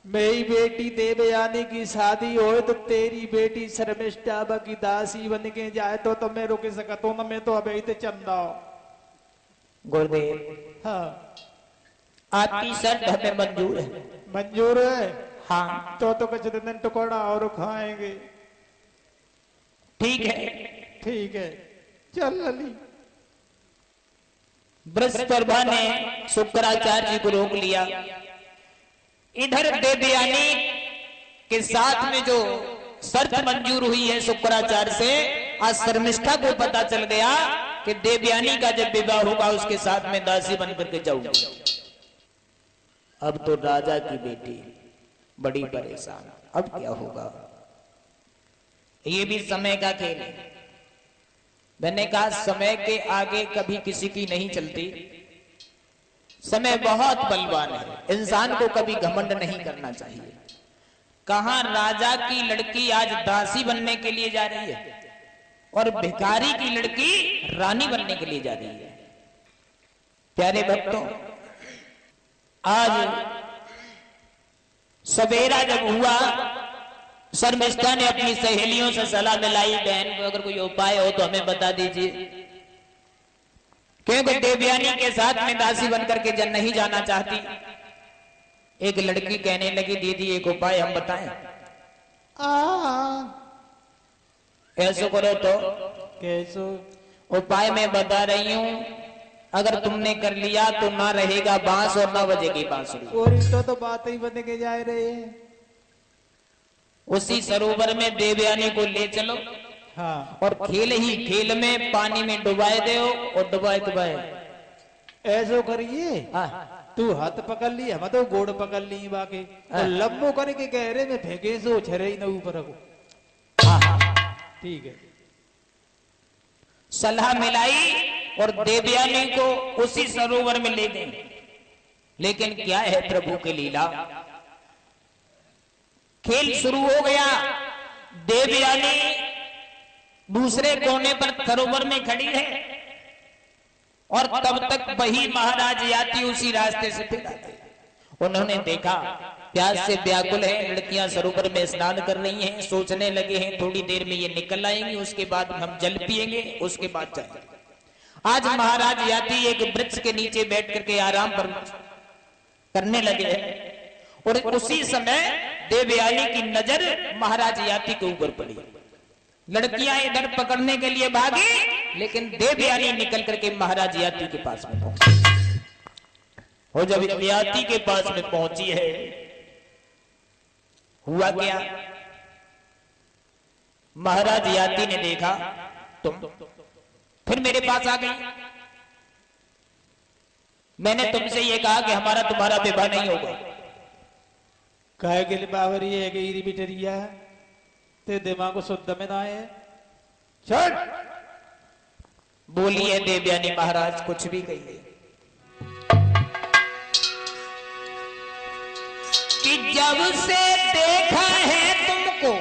मेरी बेटी देवयानी की शादी हो तो तेरी बेटी शर्मिष्ठा की दासी बन के जाए तो मैं रोक सकता हूं ना, मैं तो अभी तो चंदा हूं। गुरुदेव हाँ, आपकी शर्त हमें मंजूर है। मंजूर है? हाँ तो कुछ दिन टुकड़ा और खाएंगे। ठीक है। ठीक है, चल लली। बृहस्पति ने शुक्राचार्य जी को रोक लिया। इधर देवयानी के साथ में जो शर्त मंजूर हुई है शुक्राचार्य से, आज शर्मिष्ठा को पता चल गया कि देवयानी का जब विवाह होगा उसके साथ में दासी बन करके जाऊंगी। अब तो राजा की बेटी बड़ी परेशान, अब क्या होगा? ये भी समय का खेल है। मैंने कहा समय के आगे कभी किसी की नहीं चलती। समय बहुत बलवान है, इंसान को कभी घमंड नहीं करना चाहिए। कहां राजा की लड़की आज दासी बनने के लिए जा रही है और भिखारी की लड़की रानी बनने के लिए जा रही है। प्यारे भक्तों, आज सवेरा जब हुआ, शर्मिष्ठा ने अपनी सहेलियों से सलाह मिलाई, बहन को अगर कोई उपाय हो तो हमें बता दीजिए, क्योंकि देवयानी के साथ में दासी बनकर के जन नहीं जाना चाहती। एक लड़की कहने लगी, दीदी एक उपाय हम बताएं। ऐसा करो तो। कैसो? उपाय मैं बता रही हूं, अगर तुमने कर लिया तो ना रहेगा बांस और ना बजेगी बांसुरी। और तो बात ही बन के जा रहे हैं। उसी सरोवर में देवयानी को ले चलो। हाँ, और खेल ही खेल में पानी में डुबाए दो और डुबाए डुबाए ऐसो करिए। हाँ। तू हाथ पकड़ ली, हम तो गोड़ पकड़ ली बाकी, और लंबो करके गहरे में फेंके सो छरे ही न ऊपर को। हाँ। ठीक है। सलाह मिलाई और देवयानी को उसी सरोवर में ले गए। लेकिन क्या है प्रभु की लीला, खेल शुरू हो गया। देवयानी दूसरे कोने पर सरोवर में खड़ी है और तब तक वही महाराज याती उसी रास्ते से फिर आते। उन्होंने देखा प्यास से व्याकुल है, लड़कियां सरोवर में स्नान कर रही हैं, सोचने लगे हैं थोड़ी देर में ये निकल आएंगी, उसके बाद हम जल पिएंगे, उसके बाद जाएंगे। आज महाराज याती एक वृक्ष के नीचे बैठ करके आराम पर करने लगे हैं और उसी समय देवयानी की नजर महाराज याती के ऊपर पड़ी। लड़कियां इधर पकड़ने के लिए भागी, लेकिन देवयानी निकल करके महाराज याती के पास में पहुंची। और जब याती के पास में पहुंची है, हुआ क्या? महाराज याती ने देखा तुम फिर मेरे पास आ गई। मैंने तुमसे ये कहा कि हमारा तुम्हारा विवाह नहीं होगा। कहे के लिए बावरी है कि बिटरिया ते दिमाग शुद्ध में ना है। छोड़। बोलिए देवयानी महाराज, कुछ भी कहिए। कि जब से देखा है तुमको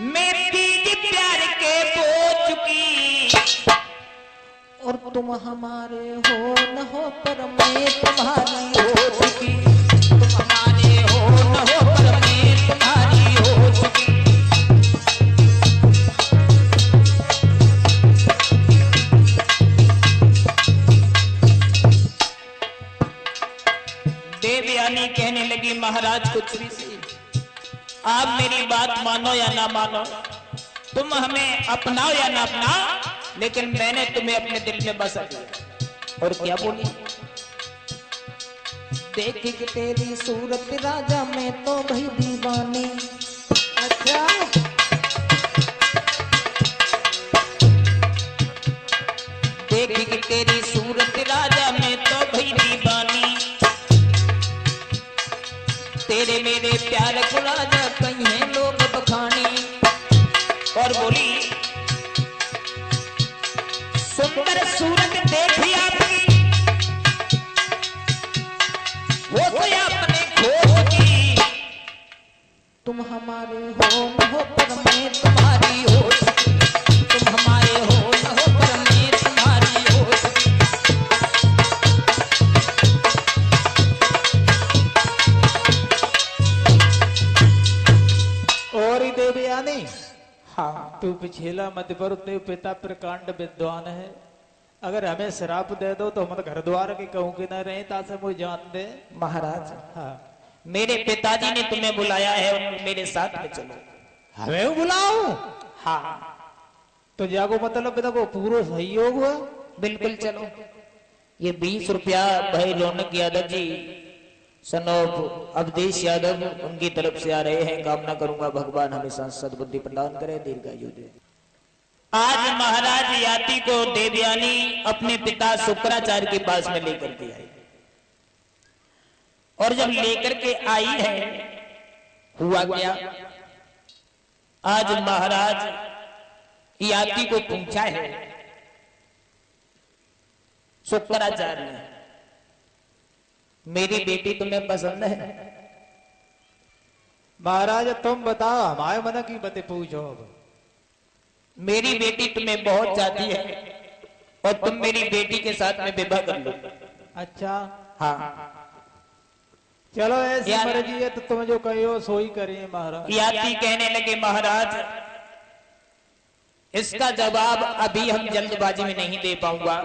मैं बीज प्यार के बो चुकी, और तुम हमारे हो न हो पर मैं तुम्हारी हो चुकी, तुम हमारे हो न हो पर मैं तुम्हारी हो चुकी। देवयानी कहने लगी महाराज कुछ भी सही, आप मेरी बात मानो या ना मानो, तुम हमें अपनाओ या ना अपनाओ, लेकिन मैंने तुम्हें अपने दिल में बसा दिया। और क्या बोली, देख के तेरी सूरत राजा मैं तो भाई दीवानी। अच्छा देख के तेरी सूरत राजा मैं तो भाई दीवानी, तेरे मेरे प्यार को राजा कहीं है लोग बखानी। और बोली सुंदर सूरत देखी आपकी वो तो आपने खोज की, तुम हमारे हो न हो पर मैं तुम्हारी हो चुकी, तुम हमारे हो न हो पर मैं तुम्हारी हो चुकी। और ही देवयानी हाँ तू पिछेला मत पर तेरे पिता प्रकांड विद्वान है, अगर हमें श्राप दे दो तो हम घर द्वार के कहूँ कि न रहे तासे मुझे जान दे। महाराज हाँ मेरे पिताजी ने तुम्हें बुलाया है और मेरे साथ में चलो। हमें बुलाओ? हाँ तो जागो मतलब देखो पूरा सहयोग हुआ। बिल्कुल चलो। ये 20 रुपया भाई रौनक यादव जी सनोब अवधेश यादव उनकी तरफ से आ रहे हैं। कामना करूंगा भगवान हमेशा सद्बुद्धि प्रदान करे, दीर्घायु दे। आज महाराज याति को देवयानी अपने पिता शुक्राचार्य के पास में लेकर के आई, और जब लेकर के आई है हुआ क्या, आज महाराज याति को पूछा है शुक्राचार्य ने, मेरी बेटी तुम्हें पसंद है? महाराज तुम बताओ, हमारे मन की बातें पूछो। अब मेरी बेटी तुम्हें बहुत चाहती है और तुम मेरी बेटी के साथ में विवाह कर लो। अच्छा हाँ चलो ऐसी यार- मर्जी है तो तुम जो कहो सो ही करिए महाराज। याति कहने लगे महाराज इसका जवाब अभी हम जल्दबाजी में नहीं दे पाऊंगा,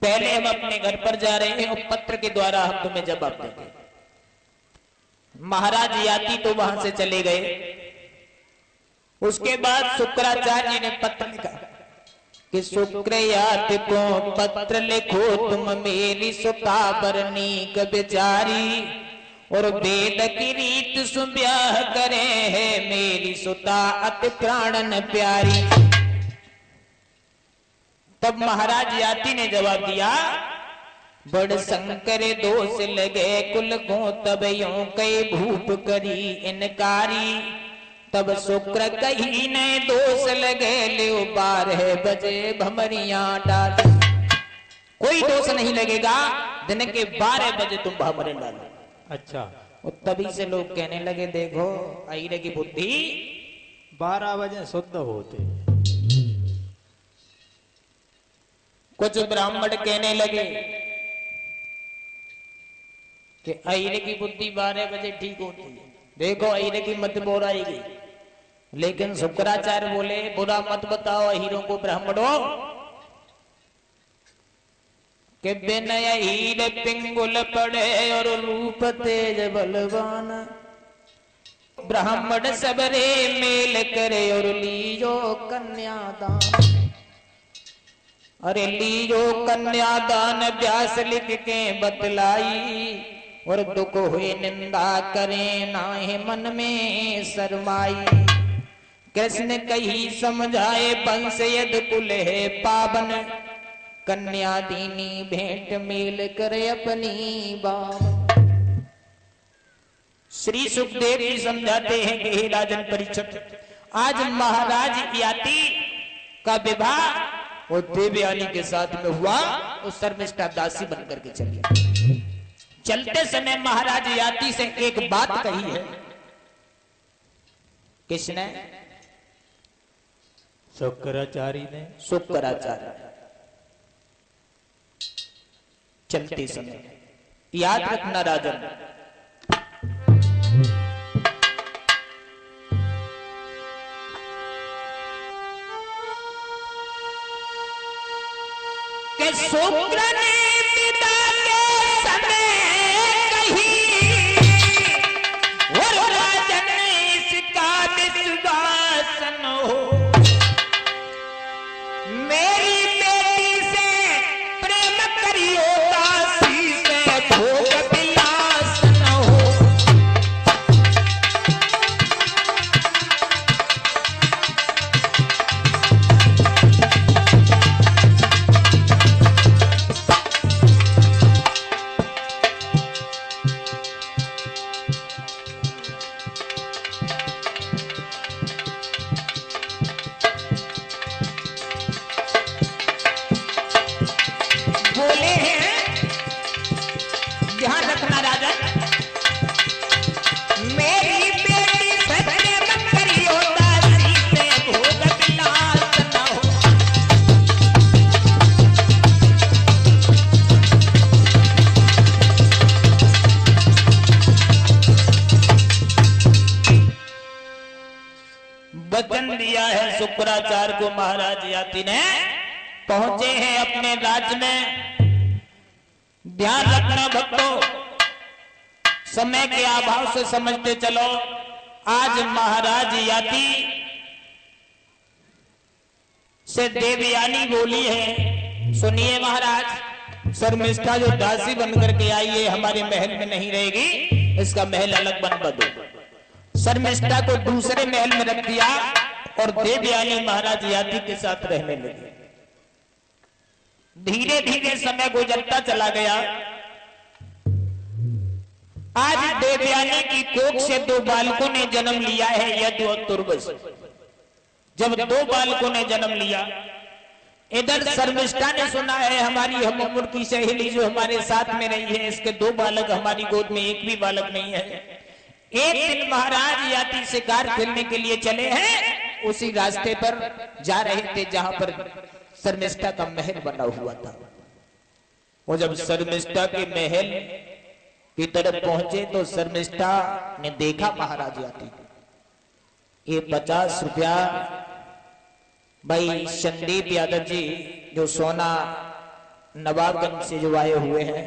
पहले हम अपने घर पर जा रहे हैं और पत्र के द्वारा हम तुम्हें जवाब देंगे। महाराज याति तो वहां से चले गए। उसके बाद शुक्राचार्य जी ने पत्र लिखा कि शुक्र याति को पत्र लिखो तुम मेरी सुता बरनीक बेचारी, और वेद की रीत सुब्याह करे है मेरी सुता अति प्राणन प्यारी। तब महाराज याति ने जवाब दिया, बड़ शंकर दोष लगे कुल को तब यूं कई भूप करी इनकारी, तब शुक्र कही न दोष लगे ले 12 बजे भमरिया डाल। कोई दोष नहीं लगेगा, दिन के 12 बजे तुम भमरे डालो। अच्छा और तभी से लोग कहने लगे देखो आईरे की बुद्धि 12 बजे शुद्ध होते। कुछ ब्राह्मण कहने लगे कि आईरे की बुद्धि 12 बजे ठीक होती है, देखो आईरे की मत बोल आएगी। लेकिन शुक्राचार्य बोले बुरा मत बताओ हीरों को ब्राह्मणों, कि विनय हीर पिंगुल पड़े और रूप तेज बलवान, ब्राह्मण सबरे मेल करे और लीजो कन्यादान। अरे लीजो कन्यादान व्यास लिख के बतलाई, और दुख हुए निंदा करे नाहे मन में शर्माई। कृष्ण कही समझाए वंश यद कुल है पावन, कन्या दीनी भेंट मेल करे अपनी बावन। श्री सुखदेव जी समझाते हैं कि हे राजन परीक्षित, आज महाराज याति का विवाह वो देवयानी के साथ में हुआ, वो शर्मिष्ठा दासी बनकर के चली। चलते समय महाराज याति से एक बात कही है, किसने? शुक्राचार्य ने शुक्राचार्य चलते समय याद रखना राजन, कि शुक्र ने पिता के समय कही और राजन इसका विश्वास न हो, मेरी बेटी से प्रेम करियो दासी से भोग विलास न हो। बोले हैं, ध्यान रखना राजन, मेरी बेटी से प्रेम करियो दासी से भोग विलास न हो। वचन दिया है शुक्राचार्य को महाराज याति ने, पहुंचे हैं अपने राज्य में। ध्यान रखना भक्तों, समय के अभाव से समझते चलो। आज महाराज याति से देवयानी बोली है, सुनिए महाराज, शर्मिष्ठा जो दासी बनकर के आई है हमारे महल में नहीं रहेगी, इसका महल अलग बनवा दो। शर्मिष्ठा को दूसरे महल में रख दिया और देवयानी महाराज याति के साथ रहने लगे। धीरे धीरे समय गुजरता चला गया। आज देवयानी की कोख से दो बालकों ने जन्म लिया है, यदु और तुर्वस। जब दो बालकों ने जन्म लिया, इधर शर्मिष्ठा ने सुना है हमारी हम उम्र की सहेली जो हमारे साथ में रही है, इसके दो बालक हमारी गोद में एक भी बालक नहीं है। एक दिन महाराज याति शिकार खेलने के लिए चले हैं, उसी रास्ते पर जा रहे थे जहां पर शर्मिष्ठा का महल बना हुआ था। वो जब शर्मिष्ठा के महल की तरफ पहुंचे तो शर्मिष्ठा ने देखा महाराज याति, ये 50 रुपया भाई संदीप यादव जी जो सोना नवाबगंज से जो आए हुए हैं,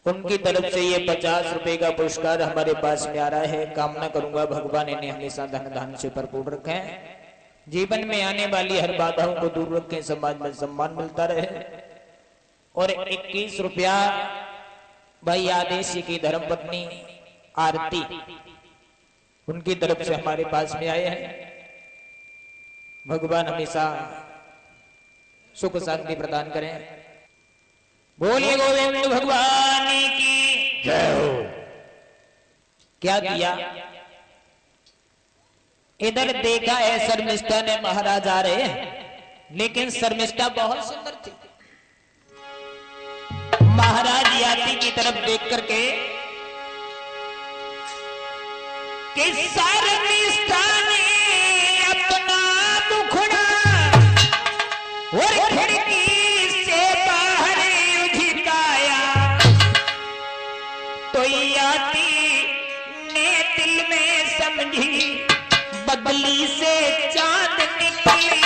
उनकी तरफ से ये 50 रुपए का पुरस्कार हमारे पास में आ रहा है। कामना करूंगा भगवान इन्हें हमेशा धन धान से भरपूर रखें, जीवन में आने वाली हर बाधाओं को दूर रखें, समाज में सम्मान मिलता रहे। और 21 रुपया भाई आदेश की धर्मपत्नी आरती, उनकी तरफ से हमारे पास में आए हैं। भगवान हमेशा सुख शांति प्रदान करें। बोलिए गोविंद भगवान की जय हो। क्या किया, इधर देखा है शर्मिष्ठा ने महाराज आ रहे हैं, लेकिन शर्मिष्ठा बहुत सुंदर थी। महाराज याति की तरफ देख करके कि शर्मिष्ठा ने अपना मुखड़ा और खिड़की से बाहर उझिकाया, तो याति ने दिल में समझी बदली से चांद निकले